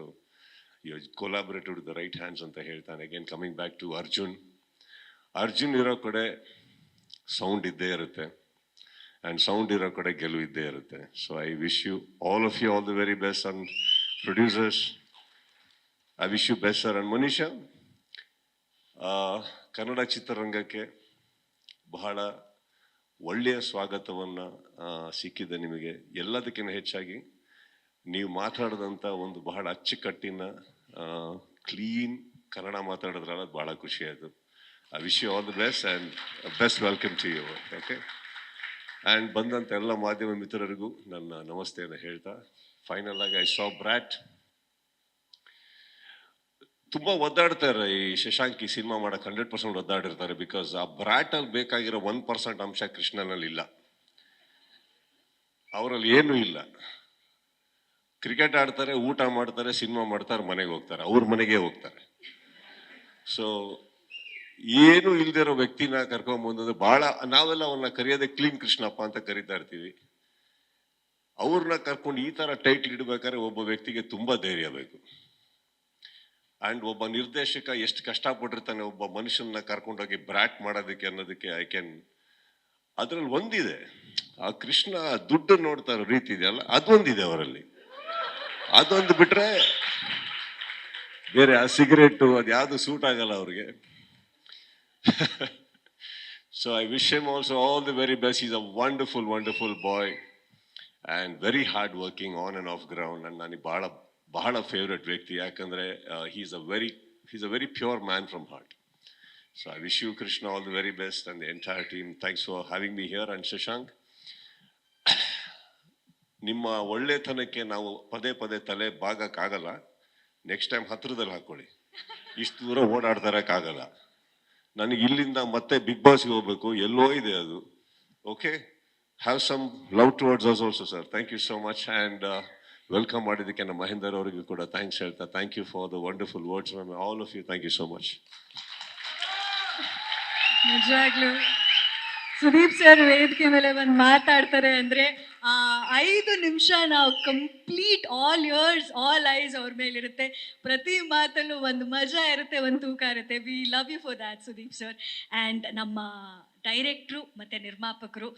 you collaborated with the right hands ಅಂತ ಹೇಳ್ತಾನೆ. Again coming back to Arjun ಇರೋ ಕಡೆ ಸೌಂಡ್ ಇದ್ದೇ ಇರುತ್ತೆ, ಆ್ಯಂಡ್ ಸೌಂಡ್ ಇರೋ ಕಡೆ ಗೆಲುವು ಇದ್ದೇ ಇರುತ್ತೆ. So I wish you all the very best. And producers, I wish you best sir. And Manisha, Kannada ಚಿತ್ರರಂಗಕ್ಕೆ ಬಹಳ ಒಳ್ಳೆಯ ಸ್ವಾಗತವನ್ನು ಸಿಕ್ಕಿದೆ ನಿಮಗೆ. ಎಲ್ಲದಕ್ಕಿಂತ ಹೆಚ್ಚಾಗಿ ನೀವು ಮಾತಾಡಿದಂಥ ಒಂದು ಬಹಳ ಅಚ್ಚುಕಟ್ಟಿನ ಕ್ಲೀನ್ ಕನ್ನಡ ಮಾತಾಡಿದ್ರಲ್ಲ, ಅದು ಬಹಳ ಖುಷಿ ಆಯಿತು. I wish you all the best and best welcome to you. Okay, and ಬಂದಂಥ ಎಲ್ಲ ಮಾಧ್ಯಮ ಮಿತ್ರರಿಗೂ ನನ್ನ ನಮಸ್ತೆಯನ್ನು ಹೇಳ್ತಾ, ಫೈನಲ್ ಆಗಿ ಐ ಸಾ ಬ್ರ್ಯಾಟ್. ತುಂಬ ಒದ್ದಾಡ್ತಾರೆ ಈ ಶಶಾಂಕ್ ಈ ಸಿನಿಮಾ ಮಾಡಕ್ಕೆ, 100% ಒದ್ದಾಡಿರ್ತಾರೆ. ಬಿಕಾಸ್ ಆ ಬ್ರ್ಯಾಟಲ್ಲಿ ಬೇಕಾಗಿರೋ 1% ಅಂಶ ಕೃಷ್ಣನಲ್ಲಿ ಇಲ್ಲ. ಅವರಲ್ಲಿ ಏನೂ ಇಲ್ಲ. ಕ್ರಿಕೆಟ್ ಆಡ್ತಾರೆ, ಊಟ ಮಾಡ್ತಾರೆ, ಸಿನಿಮಾ ಮಾಡ್ತಾರೆ, ಮನೆಗೆ ಹೋಗ್ತಾರೆ, ಅವ್ರ ಮನೆಗೆ ಹೋಗ್ತಾರೆ. ಸೊ ಏನು ಇಲ್ದಿರೋ ವ್ಯಕ್ತಿನ ಕರ್ಕೊಂಡ್ಬಂದದ್ದು ಬಹಳ, ನಾವೆಲ್ಲ ಅವನ್ನ ಕರೆಯೋದೇ ಕ್ಲೀನ್ ಕೃಷ್ಣಪ್ಪ ಅಂತ ಕರಿತಾ ಇರ್ತೀವಿ. ಅವ್ರನ್ನ ಕರ್ಕೊಂಡು ಈ ತರ ಟೈಟ್ಲ್ ಇಡಬೇಕಾದ್ರೆ ಒಬ್ಬ ವ್ಯಕ್ತಿಗೆ ತುಂಬಾ ಧೈರ್ಯ ಬೇಕು. ಅಂಡ್ ಒಬ್ಬ ನಿರ್ದೇಶಕ ಎಷ್ಟು ಕಷ್ಟಪಟ್ಟಿರ್ತಾನೆ ಒಬ್ಬ ಮನುಷ್ಯನ ಕರ್ಕೊಂಡೋಗಿ ಬ್ರ್ಯಾಟ್ ಮಾಡೋದಕ್ಕೆ ಅನ್ನೋದಕ್ಕೆ ಅದ್ರಲ್ಲಿ ಒಂದಿದೆ, ಆ ಕೃಷ್ಣ ದುಡ್ಡು ನೋಡ್ತಾ ಇರೋ ರೀತಿ ಇದೆಯಲ್ಲ, ಅದೊಂದಿದೆ ಅವರಲ್ಲಿ. ಅದೊಂದು ಬಿಟ್ರೆ ಬೇರೆ ಆ ಸಿಗರೇಟು ಅದ್ಯಾವುದು ಸೂಟ್ ಆಗಲ್ಲ ಅವ್ರಿಗೆ. So I wish him also all the very best. He's a wonderful boy. And very hard working on and of ground. And ನನಗೆ ಬಹಳ ಫೇವ್ರೆಟ್ ವ್ಯಕ್ತಿ, ಯಾಕಂದರೆ is a very pure man from heart. So I wish you, Krishna, all the very best, and the entire team. Thanks for having me here. And Shashank, ನಿಮ್ಮ ಒಳ್ಳೆತನಕ್ಕೆ ನಾವು ಪದೇ ಪದೇ ತಲೆ ಬಾಗಕ್ಕಾಗಲ್ಲ. Next time ಹತ್ರದಲ್ಲಿ ಹಾಕೊಳ್ಳಿ, ಇಷ್ಟು ದೂರ ಓಡಾಡ್ತಾರಕ್ಕಾಗಲ್ಲ. ನನಗೆ ಇಲ್ಲಿಂದ ಮತ್ತೆ ಬಿಗ್ ಬಾಸ್ಗೆ ಹೋಗ್ಬೇಕು, ಎಲ್ಲೋ ಇದೆ ಅದು. Okay, have some love towards us also sir. Thank you so much. And welcome ಮಾಡಿದ್ದಕ್ಕೆ ನಮ್ಮ ಮಹೇಂದರ್ ಅವರಿಗೂ ಕೂಡ ಥ್ಯಾಂಕ್ಸ್ ಹೇಳ್ತಾ, thank you for the wonderful words ma'am. All of you, thank you so much. ನಿಜವಾಗ್ಲೂ ಸುದೀಪ್ ಸರ್ ವೇದಿಕೆ ಮೇಲೆ ಬಂದು ಮಾತಾಡ್ತಾರೆ ಅಂದರೆ 5 ನಿಮಿಷ ನಾವು complete all years all ice ಅವ್ರ ಮೇಲಿರುತ್ತೆ. ಪ್ರತಿ ಮಾತಲ್ಲೂ ಒಂದು ಮಜಾ ಇರುತ್ತೆ, ಒಂದು ತೂಕ ಇರುತ್ತೆ. We love you for that Sudeep sir. And ನಮ್ಮ ಡೈರೆಕ್ಟ್ರು ಮತ್ತು ನಿರ್ಮಾಪಕರು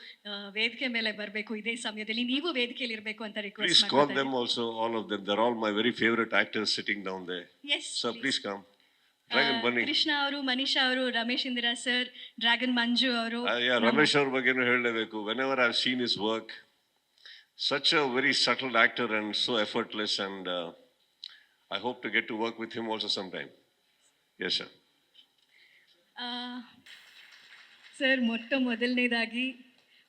ವೇದಿಕೆ ಮೇಲೆ ಬರಬೇಕು ಇದೇ ಸಮಯದಲ್ಲಿ. ನೀವು ವೇದಿಕೆಯಲ್ಲಿ ಇರಬೇಕು ಅಂತ Please ರಿಕ್ವೆಸ್ಟ್ call ಮಾಡ್ತೀನಿ. them also, all of them. They're all my very favorite actors sitting down there. Yes Sir, please come. Dragon Bunny. Krishna ಅವರು, ಮನೀಷಾ ಅವರು, ರಮೇಶ್ ಇಂದಿರಾ ಸರ್, ಡ್ರ್ಯಾಗನ್ ಮಂಜು ಅವರು. Yeah, Ramesh ಅವ್ರ ಬಗ್ಗೆನೂ ಹೇಳಲೇಬೇಕು. Whenever I've seen his work, such a very subtle actor and so effortless, and I hope to get to work with him also sometime. Yes, sir. Sir, ಮೊದಲನೇದಾಗಿ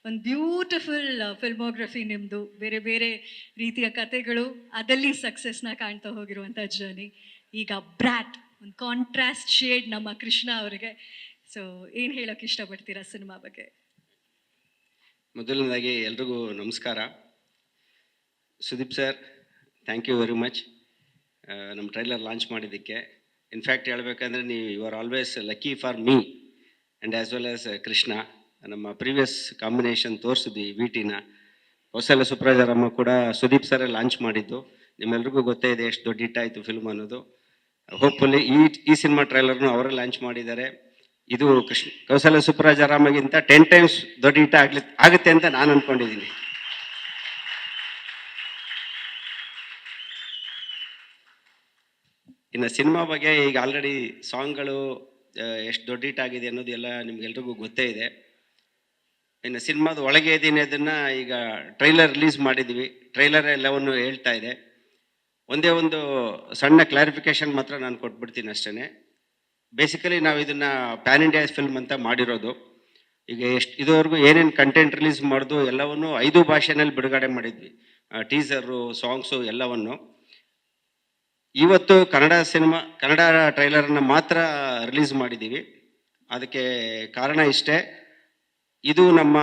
ಒಂದು beautiful filmography ನಿಮ್ಮದು. ಬೇರೆ ಬೇರೆ ರೀತಿಯ ಕತೆಗಳು, ಅದಲ್ಲಿ ಸಕ್ಸಸ್ನ ಕಾಣ್ತಾ ಹೋಗಿರುವಂಥ ಜರ್ನಿ. ಈಗ ಬ್ರ್ಯಾಟ್, ಒಂದು ಕಾಂಟ್ರಾಸ್ಟ್ ಶೇಡ್ ನಮ್ಮ ಕೃಷ್ಣ ಅವರಿಗೆ. ಸೊ ಏನು ಹೇಳೋಕೆ ಇಷ್ಟಪಡ್ತೀರಾ ಸಿನಿಮಾ ಬಗ್ಗೆ? ಮೊದಲನೇದಾಗಿ ಎಲ್ರಿಗೂ ನಮಸ್ಕಾರ. Sudeep sir, thank you very much ನಮ್ಮ ಟ್ರೈಲರ್ ಲಾಂಚ್ ಮಾಡಿದ್ದಕ್ಕೆ. ಇನ್ಫ್ಯಾಕ್ಟ್ ಹೇಳಬೇಕಂದ್ರೆ ನೀವು you are always lucky for me and as well as Krishna. ನಮ್ಮ ಪ್ರೀವಿಯಸ್ ಕಾಂಬಿನೇಷನ್ ತೋರಿಸಿದ್ವಿ ವಿಟಿನ. ಕೌಸಲ್ಯ ಸುಪ್ರಜಾರಮ್ಮ ಕೂಡ ಸುದೀಪ್ ಸರೇ ಲಾಂಚ್ ಮಾಡಿದ್ದು. ನಿಮ್ಮೆಲ್ರಿಗೂ ಗೊತ್ತೇ ಇದೆ ಎಷ್ಟು ದೊಡ್ಡ ಹಿಟ್ ಆಯಿತು ಫಿಲ್ಮ್ ಅನ್ನೋದು. ಹೋಪ್ಫುಲಿ ಈ ಸಿನಿಮಾ ಟ್ರೈಲರ್ನು ಅವರೇ ಲಾಂಚ್ ಮಾಡಿದ್ದಾರೆ. ಇದು ಕೌಸಲ್ಯ ಸುಪ್ರಜಾರಾಮಗಿಂತ 10 times ದೊಡ್ಡ ಹಿಟ್ ಆಗುತ್ತೆ ಅಂತ ನಾನು ಅಂದ್ಕೊಂಡಿದ್ದೀನಿ. ಇನ್ನು ಸಿನಿಮಾ ಬಗ್ಗೆ ಈಗ ಆಲ್ರೆಡಿ ಸಾಂಗ್ಗಳು ಎಷ್ಟು ದೊಡ್ಡ ಹಿಟ್ ಆಗಿದೆ ಅನ್ನೋದು ಎಲ್ಲ ನಿಮ್ಗೆಲ್ರಿಗೂ ಗೊತ್ತೇ ಇದೆ. ಇನ್ನು ಸಿನಿಮಾದ ಒಳಗೆ ಇದೀನಿ ಅದನ್ನು ಈಗ ಟ್ರೈಲರ್ ರಿಲೀಸ್ ಮಾಡಿದ್ವಿ. ಟ್ರೈಲರ್ ಎಲ್ಲವನ್ನು ಹೇಳ್ತಾ ಇದೆ. ಒಂದೇ ಒಂದು ಸಣ್ಣ ಕ್ಲಾರಿಫಿಕೇಶನ್ ಮಾತ್ರ ನಾನು ಕೊಟ್ಬಿಡ್ತೀನಿ ಅಷ್ಟೇ. ಬೇಸಿಕಲಿ ನಾವು ಇದನ್ನು ಪ್ಯಾನ್ ಇಂಡಿಯಾ ಫಿಲ್ಮ್ ಅಂತ ಮಾಡಿರೋದು. ಈಗ ಇದುವರೆಗೂ ಏನೇನು ಕಂಟೆಂಟ್ ರಿಲೀಸ್ ಮಾಡೋದು ಎಲ್ಲವನ್ನು 5 ಭಾಷೆನಲ್ಲಿ ಬಿಡುಗಡೆ ಮಾಡಿದ್ವಿ. ಟೀಸರು, ಸಾಂಗ್ಸು ಎಲ್ಲವನ್ನು. ಇವತ್ತು ಕನ್ನಡ ಟ್ರೈಲರನ್ನು ಮಾತ್ರ ರಿಲೀಸ್ ಮಾಡಿದ್ದೀವಿ. ಅದಕ್ಕೆ ಕಾರಣ ಇಷ್ಟೇ, ಇದು ನಮ್ಮ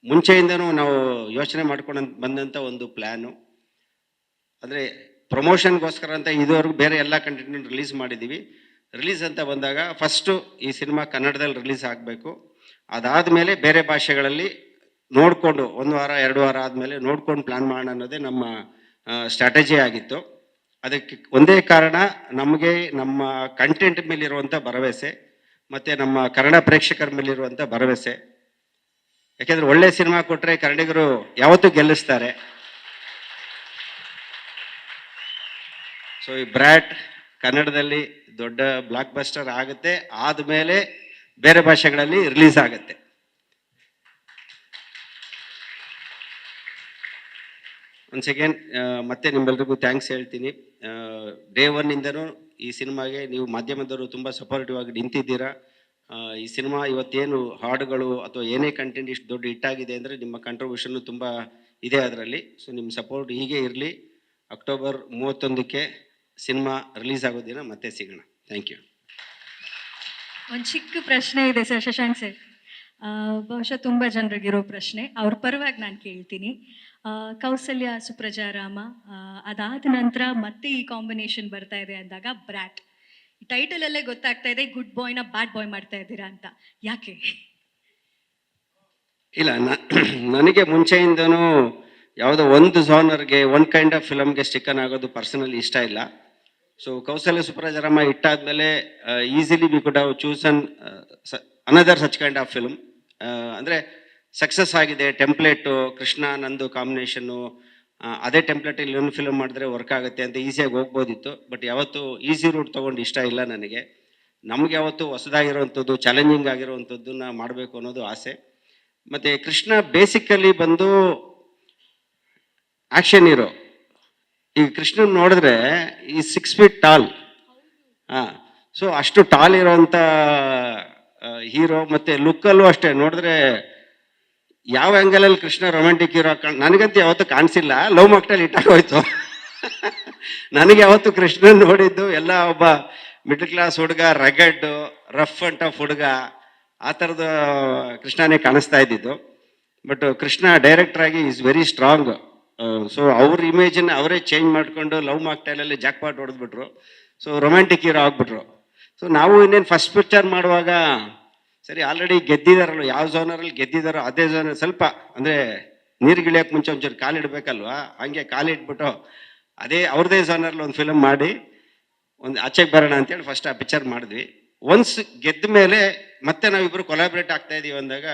ಮುಂಚೆಯಿಂದನೂ ನಾವು ಯೋಚನೆ ಮಾಡ್ಕೊಂಡು ಬಂದಂಥ ಒಂದು ಪ್ಲ್ಯಾನು. ಅಂದರೆ ಪ್ರಮೋಷನ್ಗೋಸ್ಕರ ಅಂತ ಇದುವರೆಗೂ ಬೇರೆ ಎಲ್ಲ ಕಂಟೆಂಟ್ನ ರಿಲೀಸ್ ಮಾಡಿದ್ದೀವಿ. ರಿಲೀಸ್ ಅಂತ ಬಂದಾಗ ಫಸ್ಟು ಈ ಸಿನಿಮಾ ಕನ್ನಡದಲ್ಲಿ ರಿಲೀಸ್ ಆಗಬೇಕು. ಅದಾದಮೇಲೆ ಬೇರೆ ಭಾಷೆಗಳಲ್ಲಿ ನೋಡಿಕೊಂಡು 1 ವಾರ 2 ವಾರ ಆದಮೇಲೆ ನೋಡ್ಕೊಂಡು ಪ್ಲ್ಯಾನ್ ಮಾಡೋಣ ಅನ್ನೋದೇ ನಮ್ಮ ಸ್ಟ್ರಾಟಜಿ ಆಗಿತ್ತು. ಅದಕ್ಕೆ ಒಂದೇ ಕಾರಣ, ನಮಗೆ ನಮ್ಮ ಕಂಟೆಂಟ್ ಮೇಲಿರುವಂಥ ಭರವಸೆ ಮತ್ತು ನಮ್ಮ ಕನ್ನಡ ಪ್ರೇಕ್ಷಕರ ಮೇಲಿರುವಂಥ ಭರವಸೆ. ಯಾಕೆಂದರೆ ಒಳ್ಳೆ ಸಿನಿಮಾ ಕೊಟ್ಟರೆ ಕನ್ನಡಿಗರು ಯಾವತ್ತೂ ಗೆಲ್ಲಿಸ್ತಾರೆ. ಸೊ ಈ ಬ್ರ್ಯಾಟ್ ಕನ್ನಡದಲ್ಲಿ ದೊಡ್ಡ ಬ್ಲಾಕ್ ಬಸ್ಟರ್ ಆಗುತ್ತೆ, ಆದಮೇಲೆ ಬೇರೆ ಭಾಷೆಗಳಲ್ಲಿ ರಿಲೀಸ್ ಆಗುತ್ತೆ. ಒನ್ಸ್ ಅಗೇನ್ ಮತ್ತೆ ನಿಮ್ಮೆಲ್ರಿಗೂ ಥ್ಯಾಂಕ್ಸ್ ಹೇಳ್ತೀನಿ. ಡೇ 1 ಇಂದನೂ ಈ ಸಿನಿಮಾಗೆ ನೀವು ಮಾಧ್ಯಮದವರು ತುಂಬ ಸಪೋರ್ಟಿವ್ ಆಗಿ ನಿಂತಿದ್ದೀರಾ. ಈ ಸಿನಿಮಾ ಇವತ್ತೇನು ಹಾಡುಗಳು ಅಥವಾ ಏನೇ ಕಂಟೆಂಟ್ ಇಷ್ಟು ದೊಡ್ಡ ಹಿಟ್ಟಾಗಿದೆ ಅಂದರೆ ನಿಮ್ಮ ಕಾಂಟ್ರಿಬ್ಯೂಷನ್ನು ತುಂಬ ಇದೆ ಅದರಲ್ಲಿ. ಸೊ ನಿಮ್ಮ ಸಪೋರ್ಟ್ ಹೀಗೆ ಇರಲಿ. ಅಕ್ಟೋಬರ್ 31ಕ್ಕೆ ಸಿನಿಮಾ ರಿಲೀಸ್ ಆಗೋ ದಿನ ಮತ್ತೆ ಸಿಗೋಣ. Thank you. ಒಂದು ಚಿಕ್ಕ ಪ್ರಶ್ನೆ ಇದೆ ಸರ್, ಶಶಾಂಕ್ ಸರ್. ಬಹುಶಃ ತುಂಬ ಜನರಿಗಿರೋ ಪ್ರಶ್ನೆ, ಅವ್ರ ಪರವಾಗಿ ನಾನು ಕೇಳ್ತೀನಿ. ಕೌಸಲ್ಯ ಸುಪ್ರಜಾರಾಮ ಅದಾದ ನಂತರ ಮತ್ತೆ ಈ ಕಾಂಬಿನೇಷನ್ ಬರ್ತಾ ಇದೆ ಅಂದಾಗ ಬ್ರ್ಯಾಟ್, ಟೈಟಲಲ್ಲೇ ಗೊತ್ತಾಗ್ತಾ ಇದೆ ಗುಡ್ ಬಾಯ್ನ ಬ್ಯಾಡ್ ಬಾಯ್ ಮಾಡ್ತಾ ಇದ್ದೀರಾ ಅಂತ. ಯಾಕೆ? ಇಲ್ಲ, ನನಗೆ ಮುಂಚೆಯಿಂದನೂ ಯಾವುದೋ ಒಂದು ಜಾನರ್ಗೆ ಒಂದು ಕೈಂಡ್ ಆಫ್ ಫಿಲಮ್ಗೆ ಸ್ಟಿಕ್ಕನ್ ಆಗೋದು ಪರ್ಸನಲಿ ಇಷ್ಟ ಇಲ್ಲ. ಸೊ ಕೌಸಲ್ಯ ಸುಪ್ರಜಾರಾಮ ಇಟ್ಟಾದ್ಮೇಲೆ easily we could have chosen another such kind of film. ಅಂದರೆ ಸಕ್ಸಸ್ ಆಗಿದೆ ಟೆಂಪ್ಲೇಟು, ಕೃಷ್ಣ ನಂದು ಕಾಂಬಿನೇಷನ್ನು, ಅದೇ ಟೆಂಪ್ಲೇಟ್ ಇಲ್ಲಿ ಒಂದು ಫಿಲ್ಮ್ ಮಾಡಿದ್ರೆ ವರ್ಕ್ ಆಗುತ್ತೆ ಅಂತ ಈಸಿಯಾಗಿ ಹೋಗ್ಬೋದಿತ್ತು. ಬಟ್ ಯಾವತ್ತೂ ಈಸಿ ರೂಟ್ ತೊಗೊಂಡು ಇಷ್ಟ ಇಲ್ಲ ನನಗೆ. ನಮ್ಗೆ ಯಾವತ್ತೂ ಹೊಸದಾಗಿರೋವಂಥದ್ದು, ಚಾಲೆಂಜಿಂಗ್ ಆಗಿರೋವಂಥದ್ದನ್ನ ಮಾಡಬೇಕು ಅನ್ನೋದು ಆಸೆ. ಮತ್ತು ಕೃಷ್ಣ ಬೇಸಿಕಲಿ ಬಂದು ಆಕ್ಷನ್ ಹೀರೋ. ಈಗ ಕೃಷ್ಣನ್ ನೋಡಿದ್ರೆ ಈ 6 feet ಟಾಲ್. ಹಾಂ, ಸೊ ಅಷ್ಟು ಟಾಲ್ ಇರೋಂಥ ಹೀರೋ. ಮತ್ತೆ ಲುಕ್ಕಲ್ಲೂ ಅಷ್ಟೇ ನೋಡಿದ್ರೆ ಯಾವ ಆ್ಯಂಗಲಲ್ಲಿ ಕೃಷ್ಣ ರೊಮ್ಯಾಂಟಿಕ್ ಹೀರೋ ನನಗಂತೂ ಯಾವತ್ತೂ ಕಾಣಿಸಿಲ್ಲ. Love mocktail ಇಟ್ಟಾಗೋಯ್ತು. ನನಗೆ ಯಾವತ್ತು ಕೃಷ್ಣನ್ ನೋಡಿದ್ದು ಎಲ್ಲ ಒಬ್ಬ ಮಿಡಲ್ ಕ್ಲಾಸ್ ಹುಡುಗ, ರಗಡ್, ರಫ್ ಅಂಡ್ ಟಫ್ ಹುಡುಗ, ಆ ಥರದ ಕೃಷ್ಣನೇ ಕಾಣಿಸ್ತಾ ಇದ್ದಿದ್ದು. ಬಟ್ ಕೃಷ್ಣ ಡೈರೆಕ್ಟರ್ ಆಗಿ ಈಸ್ ವೆರಿ ಸ್ಟ್ರಾಂಗ್. ಸೊ ಅವ್ರ ಇಮೇಜನ್ನು ಅವರೇ ಚೇಂಜ್ ಮಾಡಿಕೊಂಡು ಲವ್ ಮಾಕ್ಟೇಲಲ್ಲಿ ಜಾಕ್ಪಾಟ್ ಹೊಡೆದ್ಬಿಟ್ರು. ಸೊ ರೊಮ್ಯಾಂಟಿಕ್ ಹೀರೋ ಆಗ್ಬಿಟ್ರು. ಸೊ ನಾವು ಇನ್ನೇನು ಫಸ್ಟ್ ಪಿಕ್ಚರ್ ಮಾಡುವಾಗ ಸರಿ ಆಲ್ರೆಡಿ ಗೆದ್ದಿದಾರಲ್ಲ, ಯಾವ ಝೋನರಲ್ಲಿ ಗೆದ್ದಿದಾರೋ ಅದೇ ಝೋನರ್ ಸ್ವಲ್ಪ ಅಂದರೆ ನೀರುಗಿಳಿಯೋಕೆ ಮುಂಚೆ ಒಂಚೂರು ಕಾಲಿಡ್ಬೇಕಲ್ವಾ, ಹಂಗೆ ಕಾಲಿಟ್ಬಿಟ್ಟು ಅದೇ ಅವ್ರದ್ದೇ ಝೋನರಲ್ಲಿ ಒಂದು ಫಿಲಮ್ ಮಾಡಿ ಒಂದು ಆಚೆಗೆ ಬರೋಣ ಅಂತೇಳಿ ಫಸ್ಟ್ ಆ ಪಿಕ್ಚರ್ ಮಾಡಿದ್ವಿ. ಒನ್ಸ್ ಗೆದ್ದ ಮೇಲೆ ಮತ್ತೆ ನಾವಿಬ್ಬರು ಕೊಲಾಬ್ರೇಟ್ ಆಗ್ತಾ ಇದೀವಿ ಅಂದಾಗ,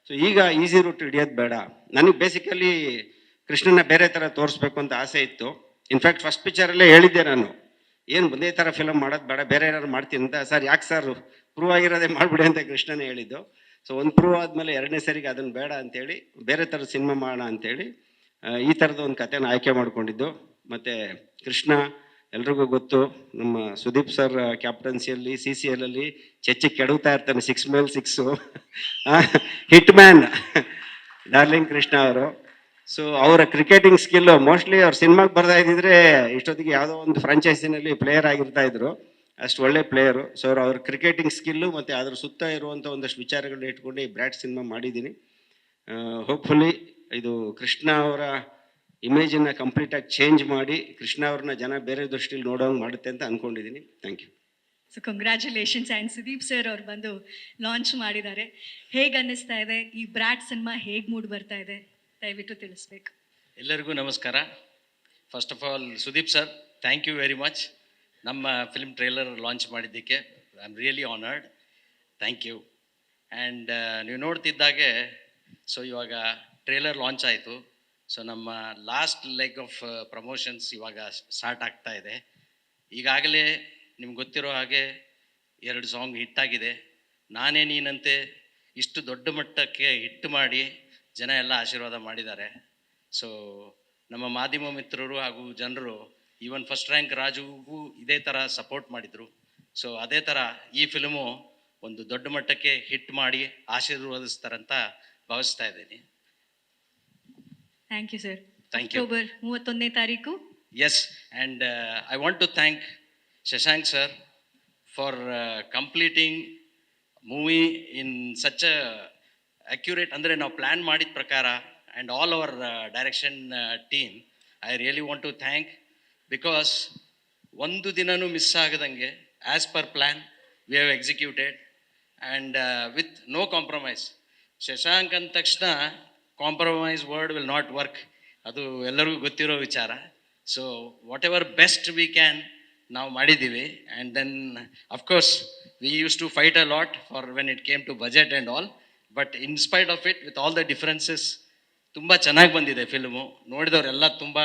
ಸೊ ಈಗ ಈಸಿ ರೂಟ್ ಹಿಡಿಯೋದು ಬೇಡ. ನನಗೆ ಬೇಸಿಕಲಿ ಕೃಷ್ಣನ ಬೇರೆ ಥರ ತೋರಿಸ್ಬೇಕು ಅಂತ ಆಸೆ ಇತ್ತು. ಇನ್ಫ್ಯಾಕ್ಟ್ ಫಸ್ಟ್ ಪಿಕ್ಚರಲ್ಲೇ ಹೇಳಿದ್ದೆ ನಾನು, ಏನು ಒಂದೇ ಥರ ಫಿಲಮ್ ಮಾಡೋದು ಬೇಡ, ಬೇರೆ ಏನಾದ್ರು ಮಾಡ್ತೀನಿ ಅಂತ. ಸರ್ ಯಾಕೆ ಸರ್, ಪ್ರೂವ್ ಆಗಿರೋದೇ ಮಾಡಿಬಿಡಿ ಅಂತ ಕೃಷ್ಣನೇ ಹೇಳಿದ್ದು. ಸೊ ಒಂದು ಪ್ರೂವ್ ಆದಮೇಲೆ ಎರಡನೇ ಸರಿಗೆ ಅದನ್ನು ಬೇಡ ಅಂತೇಳಿ ಬೇರೆ ಥರದ ಸಿನಿಮಾ ಮಾಡೋಣ ಅಂತೇಳಿ ಈ ಥರದ ಒಂದು ಕಥೆನ ಆಯ್ಕೆ ಮಾಡ್ಕೊಂಡಿದ್ದು. ಮತ್ತು ಕೃಷ್ಣ ಎಲ್ರಿಗೂ ಗೊತ್ತು, ನಮ್ಮ ಸುದೀಪ್ ಸರ್ ಕ್ಯಾಪ್ಟನ್ಸಿಯಲ್ಲಿ CCL ಅಲ್ಲಿ ಚೆಚ್ಚಿ ಕೆಡುತ್ತಾ ಇರ್ತಾನೆ, 6 ಮೇಲೆ 6 ಹಿಟ್ ಮ್ಯಾನ್ ಡಾರ್ಲಿಂಗ್ ಕೃಷ್ಣ ಅವರು. ಸೊ ಅವರ ಕ್ರಿಕೆಟಿಂಗ್ ಸ್ಕಿಲ್ಲು ಮೋಸ್ಟ್ಲಿ ಅವ್ರ ಸಿನಿಮಾಗೆ ಬರ್ತಾ ಇದ್ದಿದ್ರೆ ಇಷ್ಟೊತ್ತಿಗೆ ಯಾವುದೋ ಒಂದು ಫ್ರಾಂಚೈಸಿನಲ್ಲಿ ಪ್ಲೇಯರ್ ಆಗಿರ್ತಾ ಇದ್ರು, ಅಷ್ಟು ಒಳ್ಳೆ ಪ್ಲೇಯರು. ಸೊ ಅವ್ರ ಕ್ರಿಕೆಟಿಂಗ್ ಸ್ಕಿಲ್ಲು ಮತ್ತು ಅದ್ರ ಸುತ್ತ ಇರುವಂಥ ಒಂದಷ್ಟು ವಿಚಾರಗಳನ್ನ ಇಟ್ಕೊಂಡು ಈ ಬ್ರ್ಯಾಟ್ ಸಿನಿಮಾ ಮಾಡಿದ್ದೀನಿ. ಹೋಪ್ಫುಲಿ ಇದು ಕೃಷ್ಣ ಅವರ ಇಮೇಜನ್ನು ಕಂಪ್ಲೀಟಾಗಿ ಚೇಂಜ್ ಮಾಡಿ ಕೃಷ್ಣ ಅವ್ರನ್ನ ಜನ ಬೇರೆ ದೃಷ್ಟಿಲಿ ನೋಡೋಂಗೆ ಮಾಡುತ್ತೆ ಅಂತ ಅಂದ್ಕೊಂಡಿದ್ದೀನಿ. Thank you. So congratulations. And Sudeep sir ಅವ್ರು ಬಂದು ಲಾಂಚ್ ಮಾಡಿದ್ದಾರೆ. ಹೇಗೆ ಅನ್ನಿಸ್ತಾ ಇದೆ? ಈ ಬ್ರ್ಯಾಟ್ ಸಿನಿಮಾ ಹೇಗೆ ಮೂಡ್ ಬರ್ತಾ ಇದೆ? ದಯವಿಟ್ಟು ತಿಳಿಸ್ಬೇಕು. ಎಲ್ಲರಿಗೂ ನಮಸ್ಕಾರ. First of all Sudeep sir, thank you very much. ನಮ್ಮ ಫಿಲ್ಮ್ ಟ್ರೇಲರ್ ಲಾಂಚ್ ಮಾಡಿದ್ದಕ್ಕೆ I am really honoured. Thank you. And ನೀವು ನೋಡ್ತಿದ್ದಾಗೆ, ಸೊ ಇವಾಗ ಟ್ರೇಲರ್ ಲಾಂಚ್ ಆಯಿತು. ಸೊ ನಮ್ಮ ಲಾಸ್ಟ್ ಲೆಗ್ ಆಫ್ ಪ್ರಮೋಷನ್ಸ್ ಇವಾಗ ಸ್ಟಾರ್ಟ್ ಆಗ್ತಾ ಇದೆ. ಈಗಾಗಲೇ ನಿಮ್ಗೆ ಗೊತ್ತಿರೋ ಹಾಗೆ 2 ಸಾಂಗ್ ಹಿಟ್ಟಾಗಿದೆ. ನಾನೇ ನೀನಂತೆ ಇಷ್ಟು ದೊಡ್ಡ ಮಟ್ಟಕ್ಕೆ ಹಿಟ್ ಮಾಡಿ ಜನ ಎಲ್ಲ ಆಶೀರ್ವಾದ ಮಾಡಿದ್ದಾರೆ. ಸೊ ನಮ್ಮ ಮಾಧ್ಯಮ ಮಿತ್ರರು ಹಾಗೂ ಜನರು, ಈವನ್ ಫಸ್ಟ್ ರ್ಯಾಂಕ್ ರಾಜುಗೂ ಇದೇ ಥರ ಸಪೋರ್ಟ್ ಮಾಡಿದರು. ಸೊ ಅದೇ ಥರ ಈ ಫಿಲ್ಮು ಒಂದು ದೊಡ್ಡ ಮಟ್ಟಕ್ಕೆ ಹಿಟ್ ಮಾಡಿ ಆಶೀರ್ವದಿಸ್ತಾರಂತ ಭಾವಿಸ್ತಾ ಇದ್ದೀನಿ. Thank you sir. Thank you. October 31ನೇ ತಾರೀಕು. Yes, and I want to thank Shashank sir for completing movie in such a accurate, ಅಂದರೆ ನಾವು ಪ್ಲ್ಯಾನ್ ಮಾಡಿದ ಪ್ರಕಾರ, and all our direction team. I really want to thank, because ಒಂದು ದಿನನೂ miss ಆಗದಂಗೆ as per plan we have executed, and with no compromise. Shashank ಅಂದ ತಕ್ಷಣ compromise word will not work, ಅದು ಎಲ್ಲರಿಗೂ ಗೊತ್ತಿರೋ ವಿಚಾರ. So whatever best we can ನಾವು ಮಾಡಿದ್ದೀವಿ. And then of course we used to fight a lot for when it came to budget and all, but in spite of it, with all the differences, ತುಂಬ ಚೆನ್ನಾಗಿ ಬಂದಿದೆ film. ನೋಡಿದವರೆಲ್ಲ ತುಂಬ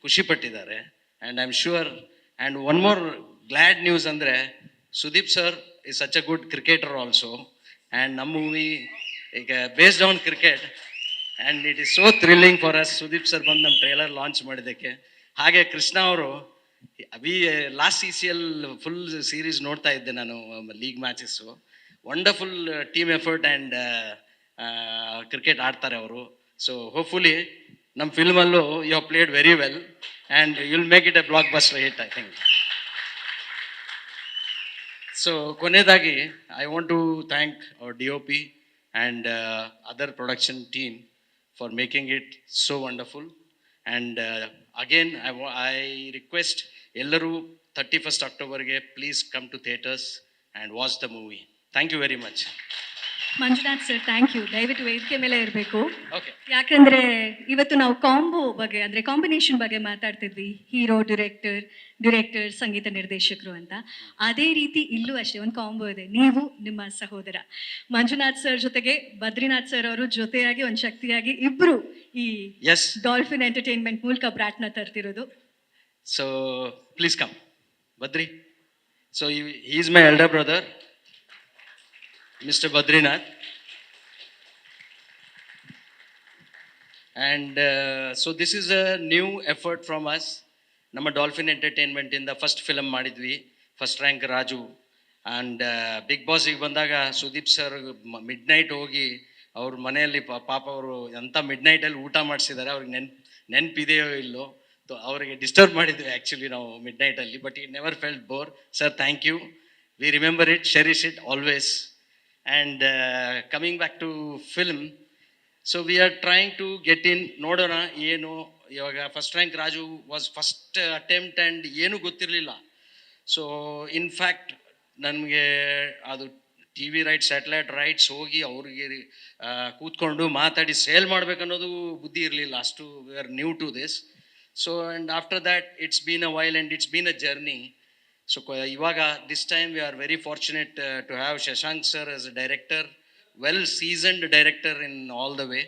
ಖುಷಿಪಟ್ಟಿದ್ದಾರೆ. And I am sure. And one more glad news ಅಂದರೆ, Sudeep sir is such a good cricketer also, and ನಮ್ಮ movie ಈಗ based on cricket. And it is so thrilling for us, Sudeep sir ಬಂದು ನಮ್ಮ ಟ್ರೇಲರ್ ಲಾಂಚ್ ಮಾಡಿದ್ದಕ್ಕೆ. ಹಾಗೆ ಕೃಷ್ಣ ಅವರು, last CCL full series ನೋಡ್ತಾ ಇದ್ದೆ ನಾನು, league matches. Wonderful team effort and cricket ಆಡ್ತಾರೆ ಅವರು. ಸೊ ಹೋಪ್ಫುಲಿ ನಮ್ಮ ಫಿಲ್ಮಲ್ಲೂ you have played very well and you'll make it a blockbuster hit, I think. So ಕೊನೆಯದಾಗಿ I want to thank our DOP and other production team for making it so wonderful. And again I request ellaru 31st October ge please come to theaters and watch the movie. Thank you very much. Manjunath sir, thank you. ದಯವಿಟ್ಟು ವೇದಿಕೆ ಮೇಲೆ ಇರಬೇಕು. Okay. ಯಾಕಂದ್ರೆ ಇವತ್ತು ನಾವು combo ಬಗ್ಗೆ, ಅಂದ್ರೆ combination ಬಗ್ಗೆ ಮಾತಾಡ್ತಿದ್ವಿ. ಹೀರೋ, ಡಿರೆಕ್ಟರ್, ಸಂಗೀತ ನಿರ್ದೇಶಕರು ಅಂತ. ಅದೇ ರೀತಿ ಇಲ್ಲೂ ಅಷ್ಟೇ ಒಂದು ಕಾಂಬೋ ಇದೆ. ನೀವು ನಿಮ್ಮ ಸಹೋದರ ಮಂಜುನಾಥ್ ಸರ್ ಜೊತೆಗೆ ಬದ್ರಿನಾಥ್ ಸರ್ ಅವರು ಜೊತೆಯಾಗಿ ಒಂದು ಶಕ್ತಿಯಾಗಿ ಇಬ್ರು ಈ Yes. ಡಾಲ್ಫಿನ್ ಎಂಟರ್ಟೈನ್ಮೆಂಟ್ ಮೂಲಕ ಬ್ರಾಟ್ನ ತರ್ತಿರೋದು. So please come, Badri. So he is my elder brother, Mr. Badrinath. And so this is a new effort from us. ನಮ್ಮ ಡಾಲ್ಫಿನ್ ಎಂಟರ್ಟೈನ್ಮೆಂಟಿಂದ ಫಸ್ಟ್ ಫಿಲಮ್ ಮಾಡಿದ್ವಿ, first rank Raju. And big ಬಾಸಿಗೆ ಬಂದಾಗ Sudeep sir mid night ಹೋಗಿ ಅವ್ರ ಮನೆಯಲ್ಲಿ ಪಾಪ ಅವರು ಎಂಥ ಮಿಡ್ ನೈಟಲ್ಲಿ ಊಟ ಮಾಡಿಸಿದ್ದಾರೆ, ಅವ್ರಿಗೆ ನೆನಪಿದೆಯೋ ಇಲ್ಲೋ, ಅವರಿಗೆ ಡಿಸ್ಟರ್ಬ್ ಮಾಡಿದ್ವಿ ಆ್ಯಕ್ಚುಲಿ ನಾವು ಮಿಡ್ ನೈಟಲ್ಲಿ. ಬಟ್ ಈ never felt bore. Sir thank you, we remember it, cherish it always. And coming back to film, so we are trying to get in. ನೋಡೋಣ ಏನು. ಇವಾಗ first rank Raju was first attempt and ಏನೂ ಗೊತ್ತಿರಲಿಲ್ಲ. So in fact ನನಗೆ ಅದು T V rights, satellite rights ಹೋಗಿ ಅವ್ರಿಗೆ ಕೂತ್ಕೊಂಡು ಮಾತಾಡಿ ಸೇಲ್ ಮಾಡ್ಬೇಕನ್ನೋದು ಬುದ್ಧಿ ಇರಲಿಲ್ಲ, ಅಷ್ಟು we are new to this. So and after that it's been a while and it's been a journey. So ಇವಾಗ this time we are very fortunate to have Shashank sir as a director, well seasoned director in all the way,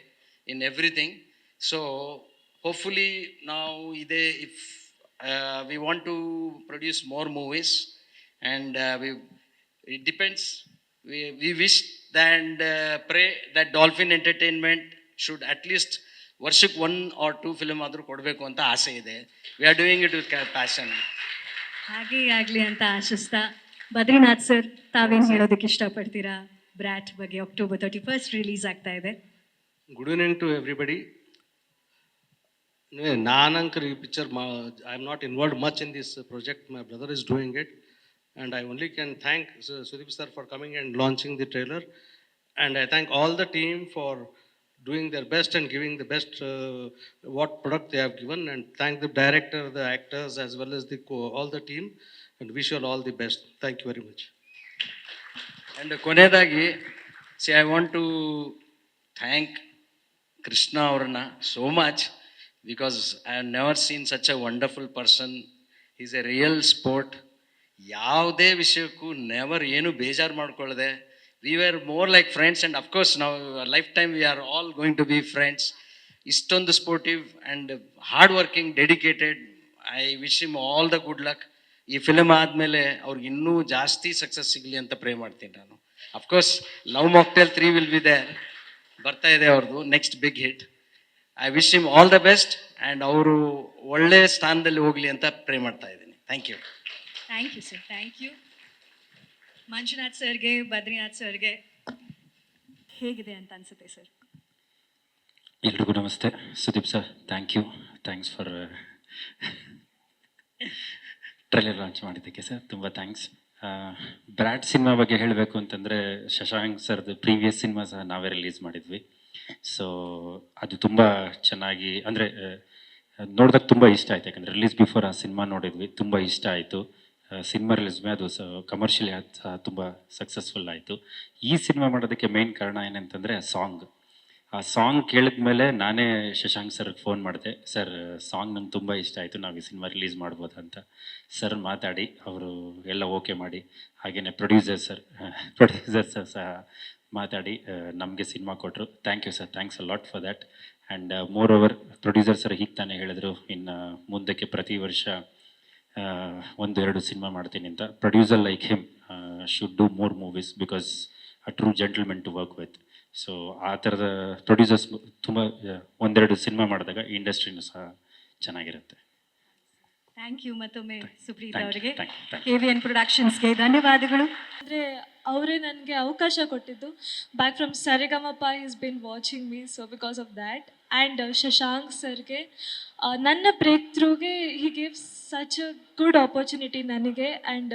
in everything. So hopefully now if we want to produce more movies, and it depends, we wish and pray that Dolphin Entertainment should at least ವರ್ಷಕ್ಕೆ 1 or 2 film ಆದರೂ ಕೊಡಬೇಕು ಅಂತ ಆಸೆ ಇದೆ. We are doing it with passion. ಹಾಗೆ ಆಗಲಿ ಅಂತ ಆಶಿಸ್ತಾ, ಬದ್ರಿನಾಥ್ ಸರ್ ತಾವೇನು ಹೇಳೋದಕ್ಕೆ ಇಷ್ಟಪಡ್ತೀರಾ? ಬ್ರ್ಯಾಟ್ ಬಗ್ಗೆ October 31st ರಿಲೀಸ್ ಆಗ್ತಾ ಇದೆ. Good evening to everybody. ನಾನಂಕರ್ ಈ picture I am not involved much in this project. My brother is doing it, and I only can thank Sudeep sir for coming and launching the trailer. And I thank all the team for doing their best and giving the best what product they have given, and thank the director, the actors, as well as all the team, and wish you all the best. Thank you very much. And ಕೊನೆಯದಾಗಿ I want to thank Krishna ಅವ್ರನ್ನ so much, because I have never seen such a wonderful person. Is a real sport. ಯಾವುದೇ ವಿಷಯಕ್ಕೂ never ಏನು ಬೇಜಾರು ಮಾಡ್ಕೊಳ್ಳದೆ, we were more like friends, and of course now lifetime we are all going to be friends. Istondu sportive and hard working, dedicated. I wish him all the good luck. ಈ film ಆದಮೇಲೆ ಅವ್ರಿಗೆ ಇನ್ನೂ ಜಾಸ್ತಿ success ಸಿಗಲಿ ಅಂತ pray ಮಾಡ್ತೀನಿ ನಾನು. Of course love mocktail 3 will be there, ಬರ್ತಾ ಇದೆ ಅವ್ರದ್ದು next big hit. I wish him all the best, and ಅವರು ಒಳ್ಳೆ ಸ್ಥಾನದಲ್ಲಿ ಹೋಗಲಿ ಅಂತ ಪ್ರೇ ಮಾಡ್ತಾ ಇದ್ದೀನಿ. Thank you. Thank you sir, thank you. Manjunath ಸರ್ಗೆ, ಬದ್ರಿನಾಥ್ ಸರ್ಗೆ ಹೇಗಿದೆ ಅಂತ ಅನ್ಸುತ್ತೆ ಸರ್? ಎಲ್ರಿಗೂ ನಮಸ್ತೆ. Sudeep sir, thank you, thanks for trailer launch ಮಾಡಿದ್ದಕ್ಕೆ ಸರ್, ತುಂಬ ಥ್ಯಾಂಕ್ಸ್. ಬ್ರ್ಯಾಟ್ ಸಿನಿಮಾ ಬಗ್ಗೆ ಹೇಳಬೇಕು ಅಂತಂದರೆ, ಶಶಾಂಕ್ ಸರ್ದು ಪ್ರೀವಿಯಸ್ ಸಿನಿಮಾ ಸಹ ನಾವೇ ರಿಲೀಸ್ ಮಾಡಿದ್ವಿ. ಸೊ ಅದು ತುಂಬ ಚೆನ್ನಾಗಿ, ಅಂದರೆ ನೋಡಿದಾಗ ತುಂಬ ಇಷ್ಟ ಆಯಿತು. ಯಾಕಂದರೆ ರಿಲೀಸ್ ಬಿಫೋರ್ ಆ ಸಿನಿಮಾ ನೋಡಿದ್ವಿ, ತುಂಬ ಇಷ್ಟ ಆಯಿತು. ಸಿನಿಮಾ ರಿಲೀಸ್ ಮೇಲೆ ಅದು ಕಮರ್ಷಿಯಲಿ ತುಂಬ ಸಕ್ಸಸ್ಫುಲ್ ಆಯಿತು. ಈ ಸಿನಿಮಾ ಮಾಡೋದಕ್ಕೆ ಮೇಯ್ನ್ ಕಾರಣ ಏನಂತಂದರೆ ಆ ಸಾಂಗ್ ಕೇಳಿದ ಮೇಲೆ ನಾನೇ ಶಶಾಂಕ್ ಸರ್ಗೆ ಫೋನ್ ಮಾಡಿದೆ. ಸರ್, ಸಾಂಗ್ ನಂಗೆ ತುಂಬ ಇಷ್ಟ ಆಯಿತು, ನಾವು ಈ ಸಿನಿಮಾ ರಿಲೀಸ್ ಮಾಡ್ಬೋದು ಅಂತ. ಸರ್ ಮಾತಾಡಿ ಅವರು ಎಲ್ಲ ಓಕೆ ಮಾಡಿ, ಹಾಗೆಯೇ ಪ್ರೊಡ್ಯೂಸರ್ ಸಹ ಮಾತಾಡಿ ನಮಗೆ ಸಿನಿಮಾ ಕೊಟ್ಟರು. Thank you sir, thanks a lot for that. And moreover producer sir ಹೀಗೆ ತಾನೇ ಹೇಳಿದ್ರು, ಇನ್ನು ಮುಂದಕ್ಕೆ ಪ್ರತಿ ವರ್ಷ 1-2 ಸಿನಿಮಾ ಮಾಡ್ತೀನಿ ಅಂತ. Producer like him should do more movies, because a true gentlemen to work with. So ಆ ಥರದ ಪ್ರೊಡ್ಯೂಸರ್ಸ್ ತುಂಬ 1-2 ಸಿನಿಮಾ ಮಾಡಿದಾಗ ಇಂಡಸ್ಟ್ರಿನೂ ಸಹ ಚೆನ್ನಾಗಿರುತ್ತೆ. ಥ್ಯಾಂಕ್ ಯು ಮತ್ತೊಮ್ಮೆ ಸುಪ್ರೀತ್ ಅವರಿಗೆ, Thank you. KVN ಪ್ರೊಡಕ್ಷನ್ಸ್ಗೆ ಧನ್ಯವಾದಗಳು. ಅಂದರೆ ಅವರೇ ನನಗೆ ಅವಕಾಶ ಕೊಟ್ಟಿದ್ದು. Back from Sarigamapa is been watching me, so because of that. And Shashank ಸರ್ಗೆ ನನ್ನ ಬ್ರೇಕ್ ಥ್ರೂಗೆ he gave such a good opportunity ನನಗೆ. And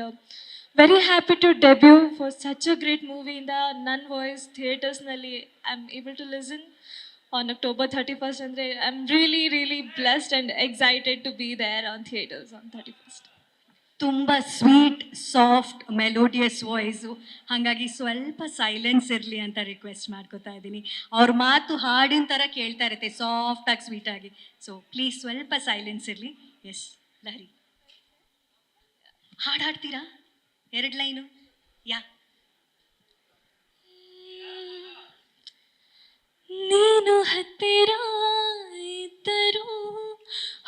very happy to debut for such a great ಮೂವಿಯಿಂದ ನನ್ನ ವಾಯ್ಸ್ ಥಿಯೇಟರ್ಸ್ನಲ್ಲಿ I am able to listen on October 31st. ಅಂದರೆ I am really blessed and excited to be there on theatres on 31st. ತುಂಬ sweet, soft, melodious voice, ಹಾಗಾಗಿ ಸ್ವಲ್ಪ silence ಇರಲಿ ಅಂತ request ಮಾಡ್ಕೋತಾ ಇದ್ದೀನಿ. ಅವ್ರ ಮಾತು ಹಾಡಿನ ಥರ ಕೇಳ್ತಾ ಇರುತ್ತೆ, ಸಾಫ್ಟಾಗಿ, ಸ್ವೀಟಾಗಿ. ಸೊ ಪ್ಲೀಸ್ ಸ್ವಲ್ಪ ಸೈಲೆನ್ಸ್ ಇರಲಿ. ಎಸ್ ಲಹರಿ, ಹಾಡ್ತೀರಾ 2 ಲೈನು? ಯಾ. ನೀನು ಹತ್ತಿರ ಇದ್ದರೂ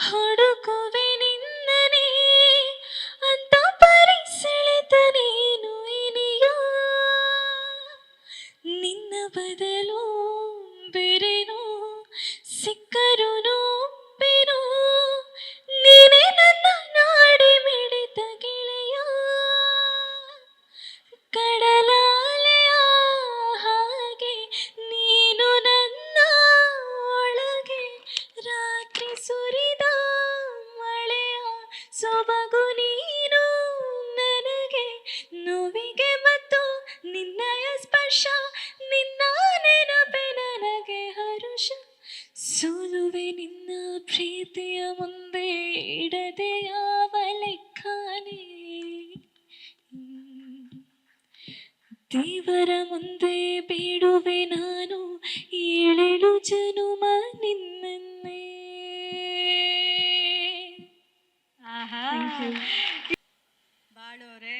ಹುಡುಕುವೆ ನಿನ್ನನೇ ಅಂತ ಪರಿಸೆಳೆತ ನೀನು ಇನಿಯ, ನಿನ್ನ ಬದಲು ಬೇರೆನೋ ಸಿಕ್ಕರು ಒಪ್ಪೆನು ನೀನೇ ನನ್ನ ನಾಡಿ ಮಿಡಿತ ಗೆಳೆಯ ಕಡಲಾಲೆಯ ಹಾಗೆ ನೀನು ನನ್ನ ಒಳಗೆ ರಾತ್ರಿ ಸುರಿದ ಮಳೆಯ ಸೊಬಗು ನೀನು ನನಗೆ ನೋವಿಗೆ ಮತ್ತು ನಿನ್ನಯ ಸ್ಪರ್ಶ ನಿನ್ನ ನೆನಪೆ ನನಗೆ ಹರುಷ ಸೋಲುವೆ ನಿನ್ನ ಪ್ರೀತಿಯ ಮುಂದೆ ಇಡದೆ ಯಾವ ಲೆಕ್ಕನೇ ದೇವರ ಮುಂದೆ ಬೇಡುವೆ ನಾನು ಏಳೇಳು ಜನುಮ ನಿನ್ನನ್ನೇ. ಬಾಳೋರೆ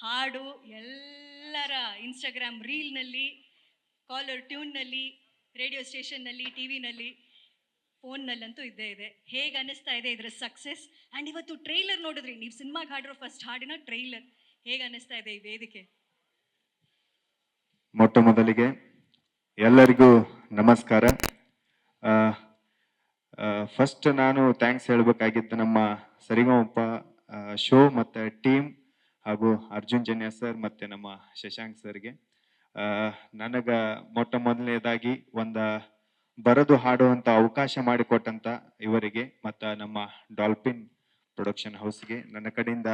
ಹಾಡು ಎಲ್ಲರ ಇನ್ಸ್ಟಾಗ್ರಾಮ್ ರೀಲ್ನಲ್ಲಿ, ಕಾಲರ್ ಟ್ಯೂನ್ನಲ್ಲಿ, ರೇಡಿಯೋ ಸ್ಟೇಷನ್ನಲ್ಲಿ, ಟಿ ವಿನಲ್ಲಿ, ಫೋನ್ನಲ್ಲಂತೂ ಇದ್ದೇ ಇದೆ. ಹೇಗೆ ಅನ್ನಿಸ್ತಾ ಇದೆ ಇದರ ಸಕ್ಸಸ್? ಆ್ಯಂಡ್ ಇವತ್ತು ಟ್ರೈಲರ್ ನೋಡಿದ್ರಿ ನೀವು, ಸಿನಿಮಾಗೆ ಹಾಡಿರೋ ಫಸ್ಟ್ ಹಾಡಿನ ಟ್ರೈಲರ್. ಹೇಗೆ ಅನ್ನಿಸ್ತಾ ಇದೆ ಈ ವೇದಿಕೆ? ಮೊಟ್ಟ ಮೊದಲಿಗೆ ಎಲ್ಲರಿಗೂ ನಮಸ್ಕಾರ. ಫಸ್ಟ್ ನಾನು ಥ್ಯಾಂಕ್ಸ್ ಹೇಳಬೇಕಾಗಿತ್ತು ನಮ್ಮ ಸರಿಗಮಪ ಶೋ ಮತ್ತು ಟೀಮ್ ಹಾಗೂ ಅರ್ಜುನ್ ಜನ್ಯ ಸರ್ ಮತ್ತು ನಮ್ಮ ಶಶಾಂಕ್ ಸರ್ಗೆ. ನನಗೆ ಮೊಟ್ಟ ಮೊದಲನೇದಾಗಿ ಒಂದು ಬರೆದು ಹಾಡುವಂಥ ಅವಕಾಶ ಮಾಡಿಕೊಟ್ಟಂಥ ಇವರಿಗೆ ಮತ್ತು ನಮ್ಮ ಡಾಲ್ಫಿನ್ ಪ್ರೊಡಕ್ಷನ್ ಹೌಸ್ಗೆ ನನ್ನ ಕಡೆಯಿಂದ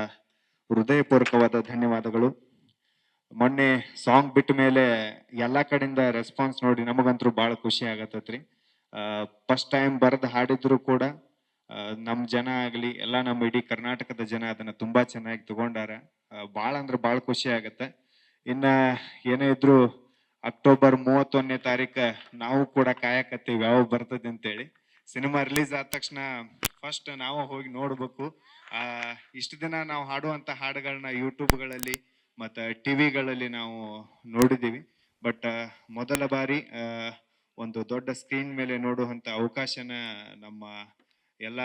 ಹೃದಯಪೂರ್ವಕವಾದ ಧನ್ಯವಾದಗಳು. ಮೊನ್ನೆ ಸಾಂಗ್ ಬಿಟ್ಟ ಮೇಲೆ ಎಲ್ಲ ಕಡೆಯಿಂದ ರೆಸ್ಪಾನ್ಸ್ ನೋಡಿ ನಮಗಂತೂ ಭಾಳ ಖುಷಿ ಆಗತ್ತೈತ್ರಿ. ಫಸ್ಟ್ ಟೈಮ್ ಬರೆದು ಹಾಡಿದ್ರು ಕೂಡ ನಮ್ಮ ಜನ ಆಗಲಿ ಎಲ್ಲ ನಮ್ಮ ಇಡೀ ಕರ್ನಾಟಕದ ಜನ ಅದನ್ನು ತುಂಬ ಚೆನ್ನಾಗಿ ತಗೊಂಡಾರ. ಭಾಳ ಅಂದ್ರೆ ಭಾಳ ಖುಷಿ ಆಗತ್ತೆ. ಇನ್ನು ಏನೇ ಇದ್ರು ಅಕ್ಟೋಬರ್ 31ನೇ ತಾರೀಕು ನಾವು ಕೂಡ ಕಾಯಕತ್ತೀವಿ ಯಾವಾಗ ಬರ್ತದೆ ಅಂತೇಳಿ. ಸಿನಿಮಾ ರಿಲೀಸ್ ಆದ ತಕ್ಷಣ ಫಸ್ಟ್ ನಾವು ಹೋಗಿ ನೋಡ್ಬೇಕು. ಇಷ್ಟು ದಿನ ನಾವು ಹಾಡುವಂಥ ಹಾಡುಗಳನ್ನ ಯೂಟ್ಯೂಬ್ಗಳಲ್ಲಿ ಮತ್ತು ಟಿ ವಿಗಳಲ್ಲಿ ನಾವು ನೋಡಿದ್ದೀವಿ. ಬಟ್ ಮೊದಲ ಬಾರಿ ಒಂದು ದೊಡ್ಡ ಸ್ಕ್ರೀನ್ ಮೇಲೆ ನೋಡುವಂಥ ಅವಕಾಶನ ನಮ್ಮ ಎಲ್ಲ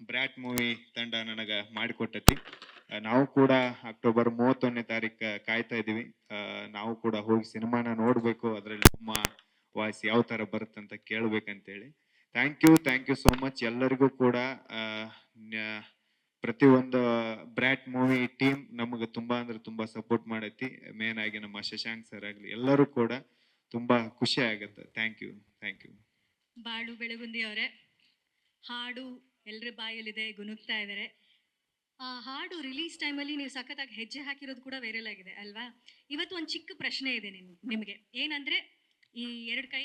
ಬ್ರ್ಯಾಟ್ ಮೂವಿ ತಂಡ ನನಗೆ ಮಾಡಿಕೊಟ್ಟೈತಿ. ನಾವು ಕೂಡ ಅಕ್ಟೋಬರ್ 31ನೇ ತಾರೀಕು ಕಾಯ್ತಾ ಇದ್ದೀವಿ. ನಾವು ಕೂಡ ಹೋಗಿ ಸಿನಿಮಾನ ನೋಡಬೇಕು, ಅದರಲ್ಲಿ ನಮ್ಮ ವಾಯ್ಸ್ ಯಾವ ಥರ ಬರುತ್ತೆ ಅಂತ ಕೇಳಬೇಕಂತೇಳಿ. ಥ್ಯಾಂಕ್ ಯು ಸೋ ಮಚ್ ಎಲ್ಲರಿಗೂ ಕೂಡ. ಪ್ರತಿಯೊಂದು ಬ್ರ್ಯಾಟ್ ಮೂವಿ ಟೀಮ್ ನಮಗೆ ತುಂಬ ಅಂದ್ರೆ ತುಂಬ ಸಪೋರ್ಟ್ ಮಾಡೈತಿ. ಮೇನ್ ಆಗಿ ನಮ್ಮ ಶಶಾಂಕ್ ಸರ್ ಆಗಲಿ ಎಲ್ಲರೂ ಕೂಡ ತುಂಬ ಖುಷಿ ಆಗುತ್ತೆ. Thank you. ಬಾಳು ಬೆಳಗುಂದಿ ಅವರೇ, ಹಾಡು ಎಲ್ಲರ ಬಾಯಲ್ಲಿದೆ, ಗುನುಗ್ತಾ ಇದ್ದಾರೆ. ಆ ಹಾಡು ರಿಲೀಸ್ ಟೈಮಲ್ಲಿ ನೀವು ಸಖತ್ತಾಗಿ ಹೆಜ್ಜೆ ಹಾಕಿರೋದು ಕೂಡ ವೈರಲ್ ಆಗಿದೆ ಅಲ್ವಾ? ಇವತ್ತು ಒಂದು ಚಿಕ್ಕ ಪ್ರಶ್ನೆ ಇದೆ ನಿಮಗೆ. ಏನಂದರೆ, ಈ 2 ಕೈ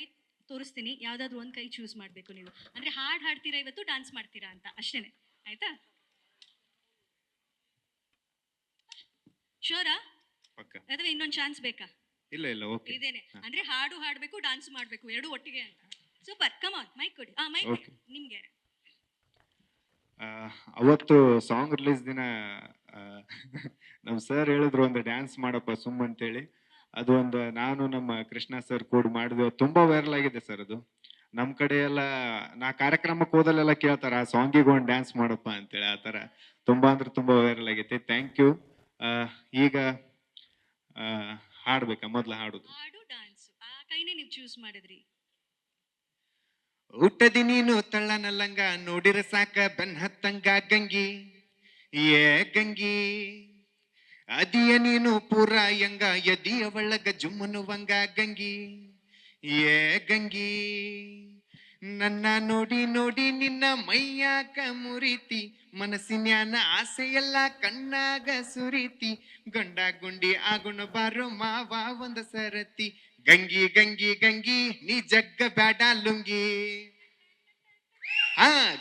ತೋರಿಸ್ತೀನಿ, ಯಾವುದಾದ್ರೂ ಒಂದು ಕೈ ಚೂಸ್ ಮಾಡಬೇಕು ನೀವು. ಅಂದರೆ ಹಾಡು ಹಾಡ್ತೀರಾ ಇವತ್ತು, ಡ್ಯಾನ್ಸ್ ಮಾಡ್ತೀರಾ ಅಂತ ಅಷ್ಟೇ, ಆಯ್ತಾ? ಶೋರಾ ಅಥವಾ ಇನ್ನೊಂದು ಚಾನ್ಸ್ ಬೇಕಾ? ಇಲ್ಲ ಓಕೆ. ಇದೇನೆ ಅಂದ್ರೆ ಹಾಡು ಹಾಡಬೇಕು, ಡ್ಯಾನ್ಸ್ ಮಾಡಬೇಕು, ಎರಡು ಒಟ್ಟಿಗೆ ಅಂತ. ಸೂಪರ್, ಕಮ್ ಆನ್, ಮೈಕ್ ಕೊಡಿ. ಮೈಕ್ ನಿಮ್ಗೆ. ಅವತ್ತು ಸಾಂಗ್ ರಿಲೀಸ್ ದಿನ ನಮ್ಮ ಸರ್ ಹೇಳಿದ್ರು ಒಂದು ಡ್ಯಾನ್ಸ್ ಮಾಡಪ್ಪ ಸುಮ್ಮ ಅಂತೇಳಿ. ಅದು ಒಂದು ನಾನು ನಮ್ಮ ಕೃಷ್ಣ ಸರ್ ಕೂಡ ಮಾಡಿದ್ವಿ. ತುಂಬಾ ವೈರಲ್ ಆಗಿದೆ ಸರ್ ಅದು. ನಮ್ಮ ಕಡೆ ಎಲ್ಲ ನಾ ಕಾರ್ಯಕ್ರಮಕ್ಕೆ ಹೋದಲ್ಲೆಲ್ಲ ಕೇಳ್ತಾರ ಆ ಸಾಂಗಿಗೆ ಒಂದು ಡ್ಯಾನ್ಸ್ ಮಾಡಪ್ಪ ಅಂತೇಳಿ. ಆ ಥರ ತುಂಬಾ ಅಂದ್ರೆ ತುಂಬಾ ವೈರಲ್ ಆಗೈತೆ. Thank you. ಈಗ ಹಾಡ್ಬೇಕಾ? ಮೊದ್ಲು ಹಾಡುದು ಹಾಡು ಡ್ಯಾನ್ಸ್ ಆ ಕೈನೇ ನೀವು ಚೂಸ್ ಮಾಡಿದ್ರಿ. ಊಟದಿ ನೀನು ತಳ್ಳನಲ್ಲಂಗ ನೋಡಿರ ಸಾಕ ಬೆನ್ ಹತ್ತಂಗ ಗಂಗಿ ಏ ಗಂಗಿ ಅದಿಯ ನೀನು ಪೂರ ಯಂಗ ಎದಿಯ ಒಳಗ ಜುಮ್ಮನುವಂಗ ಗಂಗಿ ಏ ಗಂಗಿ ನನ್ನ ನೋಡಿ ನೋಡಿ ನಿನ್ನ ಮೈಯಾಕ ಮುರಿತಿ ಮನಸ್ಸಿನ್ಯಾನ ಆಸೆಯೆಲ್ಲ ಕಣ್ಣಾಗ ಸುರಿತಿ ಗಂಡ ಗುಂಡಿ ಆಗುಣ ಬಾರೋ ಮಾವ ಒಂದ ಸರತಿ ಗಂಗಿ ಗಂಗಿ ಗಂಗಿ ನೀ ಜಗ್ಗ ಬ್ಯಾಡ ಲುಂಗಿ.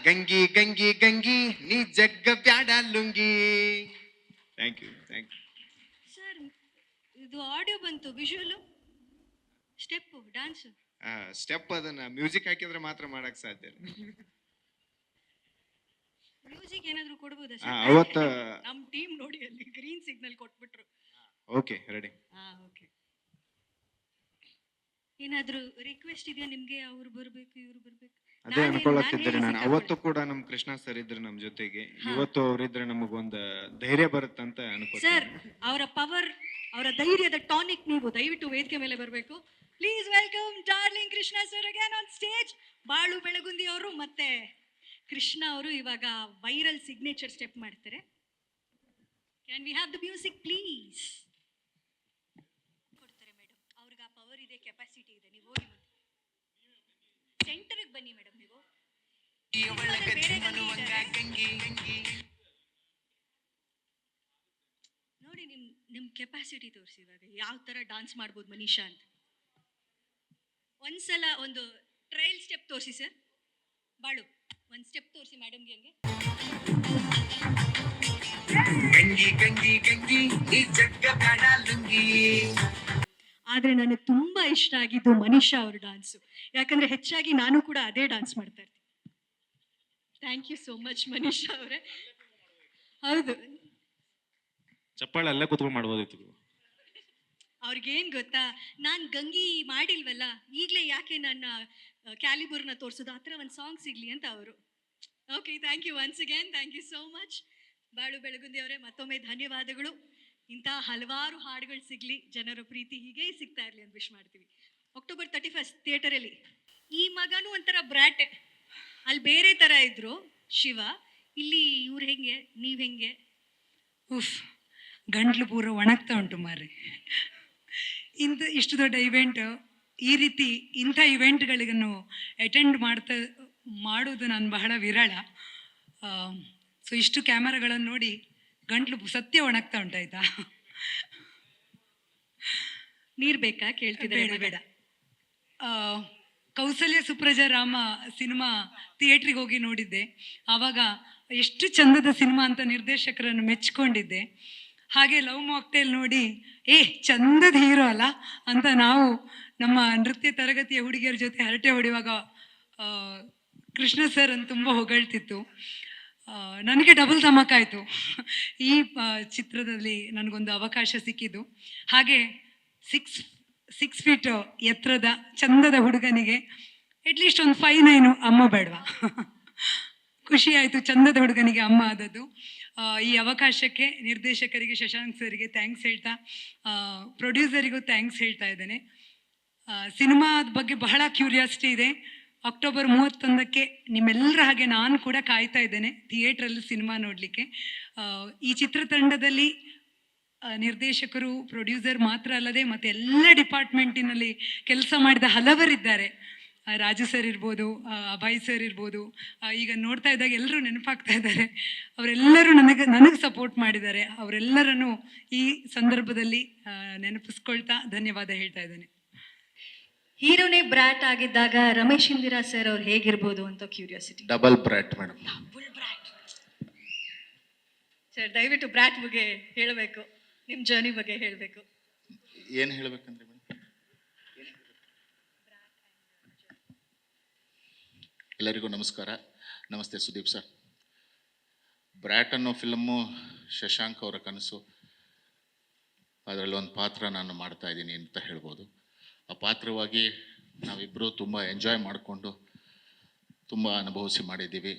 ಗಂಗಿ ಗಂಗಿ ಗಂಗಿ ನೀ ಜಗ್ಗ ಬ್ಯಾಡ ಲುಂಗಿ. Thank you. ಸರ್, ಇದು ಆಡಿಯೋ ಬಂತು, ವಿಜುವಲ್ ಸ್ಟೆಪ್ ಡ್ಯಾನ್ಸ್ ಸ್ಟೆಪ್ ಅದನ್ನ ಮ್ಯೂಸಿಕ್ ಹಾಕಿದ್ರೆ ಮಾತ್ರ ಮಾಡಕ್ ಸಾಧ್ಯ. ಮ್ಯೂಸಿಕ್ ಏನಾದರೂ ಕೊಡಬಹುದಾ? ಅವತ್ತು ನಮ್ಮ ಟೀಮ್ ನೋಡಿ ಅಲ್ಲಿ ಗ್ರೀನ್ ಸಿಗ್ನಲ್ ಕೊಟ್ಬಿಟ್ರು. Okay, ready. ಓಕೆ. ಏನಾದರೂ ರಿಕ್ವೆಸ್ಟ್ ಇದೆಯಾ ನಿಮ್ಗೆ? ಅವ್ರು ಬರ್ಬೇಕು, ಇವ್ರು ಬರ್ಬೇಕು? ಅದೇ ಅನ್ಕೊಳತ್ತಿದ್ರಿ ನಾನು. ಅವತ್ತು ಕೂಡ ನಮ್ ಕೃಷ್ಣ ಸರ್ ಇದ್ರು ನಮ್ ಜೊತೆಗೆ. ಇವತ್ತು ಅವ್ರಿದ್ರೆ ನಮಗೊಂದು ಧೈರ್ಯ ಬರುತ್ತಂತ ಅನ್ಕೋ. ಸರ್, ಅವರ ಪವರ್, ಅವರ ಧೈರ್ಯದ ಟಾನಿಕ್ ನೀವು. ದಯವಿಟ್ಟು ವೇದಿಕೆ ಮೇಲೆ ಬರಬೇಕು. Please welcome darling Krishna sir again on stage. ಬಾಳು ಬೆಳಗುಂದಿ ಅವರು ಮತ್ತೆ ಕೃಷ್ಣ ಅವರು ಇವಾಗ ವೈರಲ್ ಸಿಗ್ನೇಚರ್ ಸ್ಟೆಪ್ ಮಾಡ್ತಾರೆ. Can we have the music please? ಕೊಡ್ತಾರೆ ಮೇಡಮ್, ಅವ್ರಿಗೆ ಆ ಪವರ್ ಇದೆ, ಕೆಪಾಸಿಟಿ ಇದೆ. ನೀವು ಹೋಗಿ ಸೆಂಟರ್ಗೆ ಬನ್ನಿ ಮೇಡಮ್. ನೀವು ನೋಡಿ ನಿಮ್ ಕೆಪಾಸಿಟಿ ತೋರಿಸಿ ಇವಾಗ ಯಾವ ತರ ಡಾನ್ಸ್ ಮಾಡ್ಬೋದು ಮನೀಷಾ ಅಂತ. ಒಂದ್ಸಲ ಒಂದು ಟ್ರಯಲ್ ಸ್ಟೆಪ್ ತೋರಿಸಿ ಸರ್. ಬಾಳು ಒಂದು ಸ್ಟೆಪ್ ತೋರಿಸಿ ಮೇಡಮ್ಗೆ. ಹಂಗೆ ಆದ್ರೆ ನನಗೆ ತುಂಬಾ ಇಷ್ಟ ಆಗಿದ್ದು ಮನೀಷಾ ಅವ್ರ ಡಾನ್ಸು. ಯಾಕಂದ್ರೆ ಹೆಚ್ಚಾಗಿ ನಾನು ಕೂಡ ಅದೇ ಡಾನ್ಸ್ ಮಾಡ್ತಾ ಇರ್ತೀನಿ. Thank you so much Manisha ಅವರೇ. ಹೌದು, ಚಪ್ಪಾಳೆ ಅಲ್ಲೇ ಕೂತ್ಕೊಂಡು ಮಾಡ್ಬೋದಿತ್ತು. ಅವ್ರಿಗೇನ್ ಗೊತ್ತಾ, ನಾನು ಗಂಗಿ ಮಾಡಿಲ್ವಲ್ಲ, ಈಗಲೇ ಯಾಕೆ ನನ್ನ ಕ್ಯಾಲಿಬರ್ನ ತೋರಿಸೋದು, ಆ ಥರ ಒಂದು ಸಾಂಗ್ ಸಿಗ್ಲಿ ಅಂತ ಅವರು. Okay, thank you once again, thank you so much Balu Belagundi ಅವರೇ. ಮತ್ತೊಮ್ಮೆ ಧನ್ಯವಾದಗಳು. ಇಂಥ ಹಲವಾರು ಹಾಡುಗಳು ಸಿಗಲಿ, ಜನರ ಪ್ರೀತಿ ಹೀಗೆ ಸಿಗ್ತಾ ಇರಲಿ ಅಂತ ವಿಶ್ ಮಾಡ್ತೀವಿ. October 31 ಥಿಯೇಟರಲ್ಲಿ ಈ ಮಗನೂ ಒಂಥರ ಬ್ರ್ಯಾಟೆ. ಅಲ್ಲಿ ಬೇರೆ ಥರ ಇದ್ರು ಶಿವ, ಇಲ್ಲಿ ಇವ್ರು ಹೆಂಗೆ, ನೀವು ಹೆಂಗೆ? ಉಫ್, ಗಂಟ್ಲು ಪೂರ ಒಣಗ್ತಾ ಉಂಟು ಮಾರ್ರೆ. ಇಷ್ಟು ದೊಡ್ಡ ಇವೆಂಟ್, ಈ ರೀತಿ ಇಂಥ ಇವೆಂಟ್ಗಳಿಗನ್ನು ಅಟೆಂಡ್ ಮಾಡೋದು ನಾನು ಬಹಳ ವಿರಳ. ಸೊ ಇಷ್ಟು ಕ್ಯಾಮರಾಗಳನ್ನು ನೋಡಿ ಗಂಟ್ಲು ಸತ್ಯ ಒಣಗ್ತಾ ಉಂಟಾಯ್ತಾ? ನೀರು ಬೇಕಾ ಕೇಳ್ತಿದ್ದೆ? ಬೇಡ ಬೇಡ. ಕೌಸಲ್ಯ ಸುಪ್ರಜಾ ರಾಮ ಸಿನಿಮಾ ಥಿಯೇಟ್ರಿಗೆ ಹೋಗಿ ನೋಡಿದ್ದೆ. ಆವಾಗ ಎಷ್ಟು ಚಂದದ ಸಿನಿಮಾ ಅಂತ ನಿರ್ದೇಶಕರನ್ನು ಮೆಚ್ಕೊಂಡಿದ್ದೆ. ಹಾಗೆ ಲವ್ ಮಾಕ್ಟೇಲ್ ನೋಡಿ ಚಂದದ ಹೀರೋ ಅಲ್ಲ ಅಂತ ನಾವು ನಮ್ಮ ನೃತ್ಯ ತರಗತಿಯ ಹುಡುಗಿಯರ ಜೊತೆ ಹರಟೆ ಹೊಡೆಯುವಾಗ ಕೃಷ್ಣ ಸರ್ ಅಂತ ತುಂಬ ಹೊಗಳ್ತಿತ್ತು. ನನಗೆ ಡಬಲ್ ಧಮಕಾಯಿತು ಈ ಚಿತ್ರದಲ್ಲಿ ನನಗೊಂದು ಅವಕಾಶ ಸಿಕ್ಕಿದ್ದು. ಹಾಗೆ 6 ಫೀಟ್ ಎತ್ತರದ ಚಂದದ ಹುಡುಗನಿಗೆ ಅಟ್ಲೀಸ್ಟ್ ಒಂದು 5'9" ಅಮ್ಮ ಬೇಡವಾ? ಖುಷಿ ಆಯಿತು ಚಂದದ ಹುಡುಗನಿಗೆ ಅಮ್ಮ ಆದದ್ದು. ಈ ಅವಕಾಶಕ್ಕೆ ನಿರ್ದೇಶಕರಿಗೆ, ಶಶಾಂಕ್ ಸರ್ಗೆ ಥ್ಯಾಂಕ್ಸ್ ಹೇಳ್ತಾ, ಪ್ರೊಡ್ಯೂಸರಿಗೂ ಥ್ಯಾಂಕ್ಸ್ ಹೇಳ್ತಾ ಇದ್ದೇನೆ. ಸಿನಿಮಾದ ಬಗ್ಗೆ ಬಹಳ ಕ್ಯೂರಿಯಾಸಿಟಿ ಇದೆ. October 31 ನಿಮ್ಮೆಲ್ಲರ ಹಾಗೆ ನಾನು ಕೂಡ ಕಾಯ್ತಾ ಇದ್ದೇನೆ ಥಿಯೇಟ್ರಲ್ಲಿ ಸಿನಿಮಾ ನೋಡಲಿಕ್ಕೆ. ಈ ಚಿತ್ರತಂಡದಲ್ಲಿ ನಿರ್ದೇಶಕರು, ಪ್ರೊಡ್ಯೂಸರ್ ಮಾತ್ರ ಅಲ್ಲದೆ ಮತ್ತು ಎಲ್ಲ ಡಿಪಾರ್ಟ್ಮೆಂಟಿನಲ್ಲಿ ಕೆಲಸ ಮಾಡಿದ ಹಲವರಿದ್ದಾರೆ. ರಾಜು ಸರ್ ಇರ್ಬೋದು, ಅಭಯ್ ಸರ್ ಇರ್ಬೋದು. ಈಗ ನೋಡ್ತಾ ಇದ್ದಾಗ ಎಲ್ಲರೂ ನೆನಪಾಗ್ತಾ ಇದ್ದಾರೆ. ಅವರೆಲ್ಲರೂ ನನಗೆ ಸಪೋರ್ಟ್ ಮಾಡಿದ್ದಾರೆ. ಅವರೆಲ್ಲರನ್ನು ಈ ಸಂದರ್ಭದಲ್ಲಿ ನೆನಪಿಸ್ಕೊಳ್ತಾ ಧನ್ಯವಾದ ಹೇಳ್ತಾ ಇದ್ದೇನೆ. ಹೀರೋನೇ ಬ್ರಾಟ್ ಆಗಿದ್ದಾಗ ರಮೇಶ್ ಇಂದಿರಾ ಸರ್ ಅವ್ರು ಹೇಗಿರ್ಬೋದು ಅಂತ curiosity. Double brought madam. Sir ದಯವಿಟ್ಟು ಬ್ರಾಟ್ ಬಗ್ಗೆ ಹೇಳಬೇಕು, ನಿಮ್ಮ ಜರ್ನಿ ಬಗ್ಗೆ ಹೇಳಬೇಕು. ಏನು ಹೇಳಬೇಕಂದ್ರೆ ಮೇಡಮ್, ಎಲ್ಲರಿಗೂ ನಮಸ್ಕಾರ. ನಮಸ್ತೆ ಸುದೀಪ್ ಸರ್. ಬ್ರ್ಯಾಟ್ ಅನ್ನೋ ಫಿಲ್ಮು ಶಶಾಂಕ್ ಅವರ ಕನಸು. ಅದರಲ್ಲಿ ಒಂದು ಪಾತ್ರ ನಾನು ಮಾಡ್ತಾ ಇದ್ದೀನಿ ಅಂತ ಹೇಳ್ಬೋದು. ಆ ಪಾತ್ರವಾಗಿ ನಾವಿಬ್ಬರು ತುಂಬ ಎಂಜಾಯ್ ಮಾಡಿಕೊಂಡು ತುಂಬ ಅನುಭವಿಸಿ ಮಾಡಿದ್ದೀವಿ.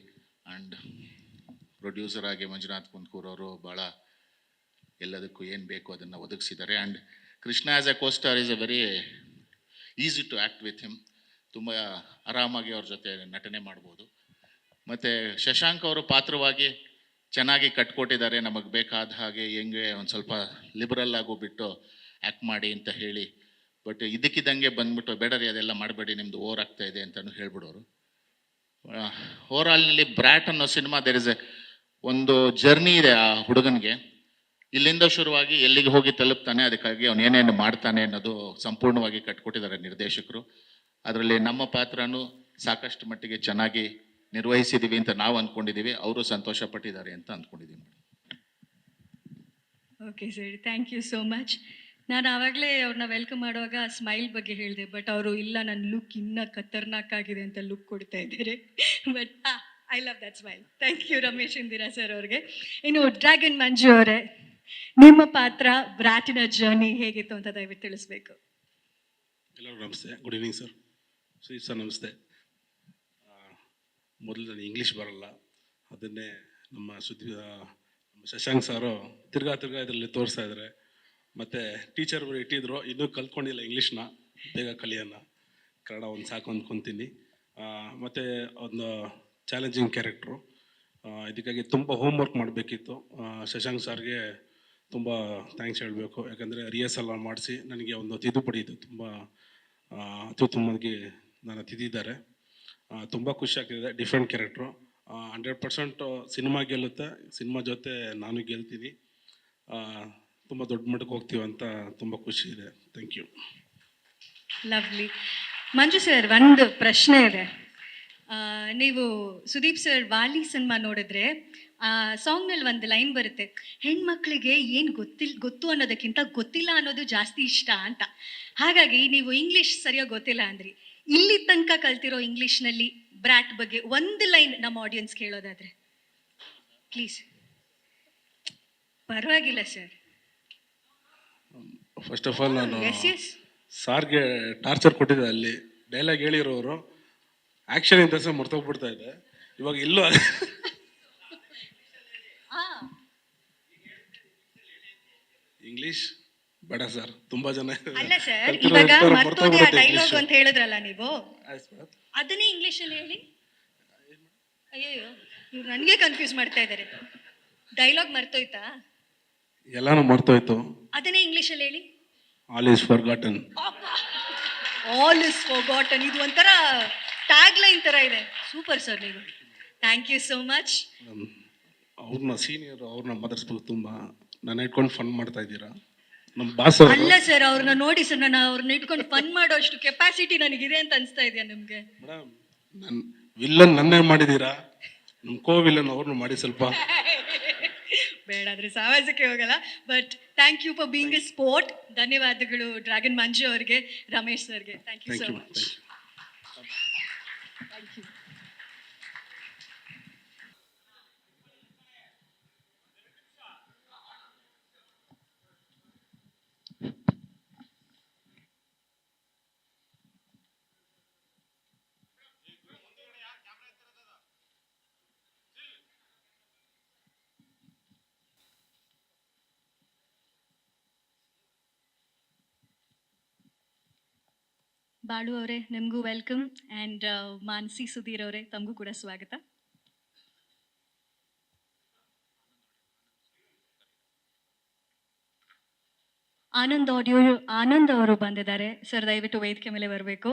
ಆ್ಯಂಡ್ ಪ್ರೊಡ್ಯೂಸರ್ ಆಗಿ ಮಂಜುನಾಥ್ ಕುಂದ್ಕೂರ್ ಅವರು ಭಾಳ ಎಲ್ಲದಕ್ಕೂ ಏನು ಬೇಕು ಅದನ್ನು ಒದಗಿಸಿದ್ದಾರೆ. And Krishna as a costar is a very easy to act with him. ತುಂಬ ಆರಾಮಾಗಿ ಅವ್ರ ಜೊತೆ ನಟನೆ ಮಾಡ್ಬೋದು. ಮತ್ತು ಶಶಾಂಕ್ ಅವರು ಪಾತ್ರವಾಗಿ ಚೆನ್ನಾಗಿ ಕಟ್ಕೊಟ್ಟಿದ್ದಾರೆ. ನಮಗೆ ಬೇಕಾದ ಹಾಗೆ ಹೆಂಗೆ ಒಂದು ಸ್ವಲ್ಪ ಲಿಬರಲ್ ಆಗು ಬಿಟ್ಟು ಆ್ಯಕ್ಟ್ ಮಾಡಿ ಅಂತ ಹೇಳಿ, ಬಟ್ ಇದಕ್ಕಿದ್ದಂಗೆ ಬಂದ್ಬಿಟ್ಟು ಬೇಡರಿ ಅದೆಲ್ಲ ಮಾಡಬೇಡಿ, ನಿಮ್ಮದು ಓವರ್ ಆಗ್ತಾ ಇದೆ ಅಂತಲೂ ಹೇಳ್ಬಿಡೋರು. ಓವರಾಲ್ನಲ್ಲಿ ಬ್ರ್ಯಾಟ್ ಅನ್ನೋ ಸಿನಿಮಾ ದೇರ್ ಇಸ್ ಒಂದು ಜರ್ನಿ ಇದೆ ಆ ಹುಡುಗನಿಗೆ. ಇಲ್ಲಿಂದ ಶುರುವಾಗಿ ಎಲ್ಲಿಗೆ ಹೋಗಿ ತಲುಪ್ತಾನೆ, ಅದಕ್ಕಾಗಿ ಅವನು ಏನೇನು ಮಾಡ್ತಾನೆ ಅನ್ನೋದು ಸಂಪೂರ್ಣವಾಗಿ ಕಟ್ಕೊಟ್ಟಿದ್ದಾರೆ ನಿರ್ದೇಶಕರು. ಅದರಲ್ಲಿ ನಮ್ಮ ಪಾತ್ರನೂ ಸಾಕಷ್ಟು ಮಟ್ಟಿಗೆ ಚೆನ್ನಾಗಿ ನಿರ್ವಹಿಸಿದ್ದೀವಿ ಅಂತ ನಾವು ಅಂದ್ಕೊಂಡಿದ್ದೀವಿ. ಅವರು ಸಂತೋಷ ಪಟ್ಟಿದ್ದಾರೆ ಅಂತ ಅಂದ್ಕೊಂಡಿದ್ದೀವಿ. Okay sir, thank you so much. ನಾನು ಆವಾಗಲೇ ಅವ್ರನ್ನ ವೆಲ್ಕಮ್ ಮಾಡುವಾಗ ಸ್ಮೈಲ್ ಬಗ್ಗೆ ಹೇಳಿದೆ, ಬಟ್ ಅವರು ಇಲ್ಲ ನನ್ನ ಲುಕ್ ಇನ್ನೂ ಖತರ್ನಾಕ್ ಆಗಿದೆ ಅಂತ ಲುಕ್ ಕೊಡ್ತಾ ಇದ್ದಾರೆ. But I love that smile. Thank you Ramesh Indira sir ಅವ್ರಿಗೆ. ಇನ್ನು ಡ್ರ್ಯಾಗನ್ ಮಂಜು ಅವರೇ, ನಿಮ್ಮ ಪಾತ್ರ ಬ್ರಾಟಿನ ಜರ್ನಿ ಹೇಗಿತ್ತು ಅಂತ ದಯವಿಟ್ಟು ತಿಳಿಸ್ಬೇಕು. ಎಲ್ಲರಿಗೂ ನಮಸ್ತೆ, good evening sir. Sudeep sir ನಮಸ್ತೆ. ಮೊದಲು ನನಗೆ ಇಂಗ್ಲೀಷ್ ಬರಲ್ಲ, ಅದನ್ನೇ ನಮ್ಮ ಶಶಾಂಕ್ ಸಾರು ತಿರ್ಗಾ ಇದರಲ್ಲಿ ತೋರಿಸ್ತಾ ಇದ್ದಾರೆ. ಮತ್ತು ಟೀಚರ್ ಇಟ್ಟಿದ್ರು, ಇನ್ನೂ ಕಲ್ತ್ಕೊಂಡಿಲ್ಲ ಇಂಗ್ಲೀಷ್ನ. ಬೇಗ ಕಲಿಯೋಣ, ಕನ್ನಡ ಒಂದು ಸಾಕು ಅಂದ್ಕೊತೀನಿ. ಮತ್ತು ಒಂದು ಚಾಲೆಂಜಿಂಗ್ ಕ್ಯಾರೆಕ್ಟ್ರು, ಇದಕ್ಕಾಗಿ ತುಂಬ ಹೋಮ್ವರ್ಕ್ ಮಾಡಬೇಕಿತ್ತು. ಶಶಾಂಕ್ ಸರ್ಗೆ ತುಂಬ ಥ್ಯಾಂಕ್ಸ್ ಹೇಳಬೇಕು, ಯಾಕಂದರೆ ರಿಹರ್ಸಲ್ ಮಾಡಿಸಿ ನನಗೆ ಒಂದು ತಿದ್ದುಪಡಿ ಇದು ತುಂಬ ಅತ್ಯುತ್ತಮವಾಗಿ ನನ್ನ ತಿದ್ದಿದ್ದಾರೆ. ತುಂಬ ಖುಷಿ ಆಗ್ತಿದೆ. ಡಿಫ್ರೆಂಟ್ ಕ್ಯಾರೆಕ್ಟ್ರು, 100% ಸಿನಿಮಾ ಗೆಲ್ಲುತ್ತೆ, ಸಿನಿಮಾ ಜೊತೆ ನಾನು ಗೆಲ್ತೀನಿ, ತುಂಬ ದೊಡ್ಡ ಮಟ್ಟಕ್ಕೆ ಹೋಗ್ತೀವಿ ಅಂತ ತುಂಬ ಖುಷಿ ಇದೆ. Thank you. Lovely. Manju sir, ಒಂದು ಪ್ರಶ್ನೆ ಇದೆ. ನೀವು ಸುದೀಪ್ ಸರ್ ವಾಲಿ ಸಿನಿಮಾ ನೋಡಿದ್ರೆ ಆ ಸಾಂಗ್ನಲ್ಲಿ ಒಂದು ಲೈನ್ ಬರುತ್ತೆ, ಹೆಣ್ಮಕ್ಳಿಗೆ ಏನು ಗೊತ್ತು ಅನ್ನೋದಕ್ಕಿಂತ ಗೊತ್ತಿಲ್ಲ ಅನ್ನೋದು ಜಾಸ್ತಿ ಇಷ್ಟ ಅಂತ. ಹಾಗಾಗಿ ನೀವು ಇಂಗ್ಲೀಷ್ ಸರಿಯಾಗಿ ಗೊತ್ತಿಲ್ಲ ಅಂದ್ರಿ, ಇಲ್ಲಿ ತನಕ ಕಲ್ತಿರೋ ಇಂಗ್ಲೀಷ್ನಲ್ಲಿ ಬ್ರಾಟ್ ಬಗ್ಗೆ ಒಂದು ಲೈನ್ ನಮ್ಮ ಆಡಿಯನ್ಸ್ ಕೇಳೋದಾದ್ರೆ ಪ್ಲೀಸ್. ಪರವಾಗಿಲ್ಲ ಸರ್. ಫಸ್ಟ್ ಆಫ್ ಆಲ್ ನಾನು ಎಸ್ ಎಸ್ ಸಾರ್ಗೆ ಟಾರ್ಚರ್ ಕೊಟ್ಟಿದ್ದೆ, ಅಲ್ಲಿ ಡೈಲಾಗ್ ಹೇಳಿರೋರು ಆ್ಯಕ್ಷನ್ ಇಂದ ಸಹ ಮರ್ತೋಗ್ಬಿಡ್ತಾ ಇದೆ. ಇವಾಗ ಇಲ್ಲೂ ಇಂಗ್ಲೀಷ್ ಬೇಡ ಸರ್, ತುಂಬಾ ಜನ ಅಲ್ಲ ಸರ್, ಇವಾಗ ಮರ್ತೋದೆ ಆ ಡೈಲಾಗ್ ಅಂತ ಹೇಳಿದ್ರಲ್ಲ ನೀವು, ಅದನ್ನೇ ಇಂಗ್ಲೀಷಲ್ಲಿ ಹೇಳಿ. ಅಯ್ಯೋ, ಇವ್ರು ನನಗೆ ಕನ್ಫ್ಯೂಸ್ ಮಾಡ್ತಾ ಇದ್ದಾರೆ. ಡೈಲಾಗ್ ಮರ್ತೋಯ್ತಾ? ಎಲ್ಲಾನು ಮರ್ತೋಯ್ತು, ಅದನ್ನೇ ಇಂಗ್ಲೀಷಲ್ಲಿ ಹೇಳಿ. All is forgotten. All is forgotten, ಇದು ಒಂಥರ ಟ್ಯಾಗ್ ಲೈನ್ ಥರ ಇದೆ. ಸೂಪರ್ ಸರ್ ನೀವು. Thank you so much. ಅವ್ರನ್ನ ಸೀನಿಯರ್, ಅವ್ರನ್ನ ಮಾತಾಡ್ಸ್ಬೇಕು. ತುಂಬ ನಾನು ಇಟ್ಕೊಂಡು ಫನ್ ಮಾಡ್ತಾ ಇದ್ದೀರಾ ನಮ್ಮ ಬಾಸ್. ಅಲ್ಲ ಸರ್, ಅವ್ರನ್ನ ನೋಡಿ ಸರ್, ನಾನು ಅವ್ರನ್ನ ಇಟ್ಕೊಂಡು ಫನ್ ಮಾಡೋ ಅಷ್ಟು ಕೆಪಾಸಿಟಿ ನನಗಿದೆ ಅಂತ ಅನಿಸ್ತಾ ಇದೆಯಾ ನಿಮಗೆ? ಮೇಡಮ್, ನನ್ನ ವಿಲ್ಲನ್ ನನ್ನೇ ಮಾಡಿದ್ದೀರಾ, ನಮ್ಮ ಕೋ ವಿಲ್ಲನ್ ಅವ್ರನ್ನ ಮಾಡಿ ಸ್ವಲ್ಪ. ಬೇಡ ಆದರೆ ಸಾವಾಸಕ್ಕೆ ಹೋಗಲ್ಲ. But thank you for being a sport. ಧನ್ಯವಾದಗಳು ಡ್ರ್ಯಾಗನ್ ಮಂಜು ಅವ್ರಿಗೆ, ರಮೇಶ್ ಸರ್ಗೆ. Thank you so much. Thank you. Balu ಅವರೇ, ನಿಮಗೂ ವೆಲ್ಕಮ್. ಆ್ಯಂಡ್ ಮಾನಸಿ ಸುಧೀರ್ ಅವರೇ, ತಮಗೂ ಕೂಡ ಸ್ವಾಗತ. ಆನಂದ್ ಅವರು ಬಂದಿದ್ದಾರೆ ಸರ್, ದಯವಿಟ್ಟು ವೇದಿಕೆ ಮೇಲೆ ಬರಬೇಕು.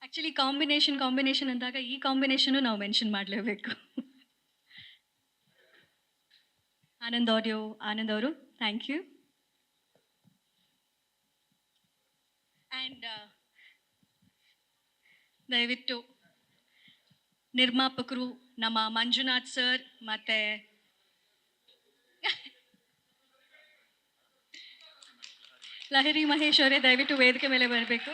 ಆ್ಯಕ್ಚುಲಿ ಕಾಂಬಿನೇಷನ್ ಅಂದಾಗ ಈ ಕಾಂಬಿನೇಷನು ನಾವು ಮೆನ್ಷನ್ ಮಾಡಲೇಬೇಕು. ಆನಂದ್ ಅವರು, ಥ್ಯಾಂಕ್ ಯು. ಆ್ಯಂಡ್ ದಯವಿಟ್ಟು ನಿರ್ಮಾಪಕರು ನಮ್ಮ ಮಂಜುನಾಥ್ ಸರ್ ಮತ್ತು ಲಹರಿ ಮಹೇಶ್ ಅವರೇ, ದಯವಿಟ್ಟು ವೇದಿಕೆ ಮೇಲೆ ಬರಬೇಕು.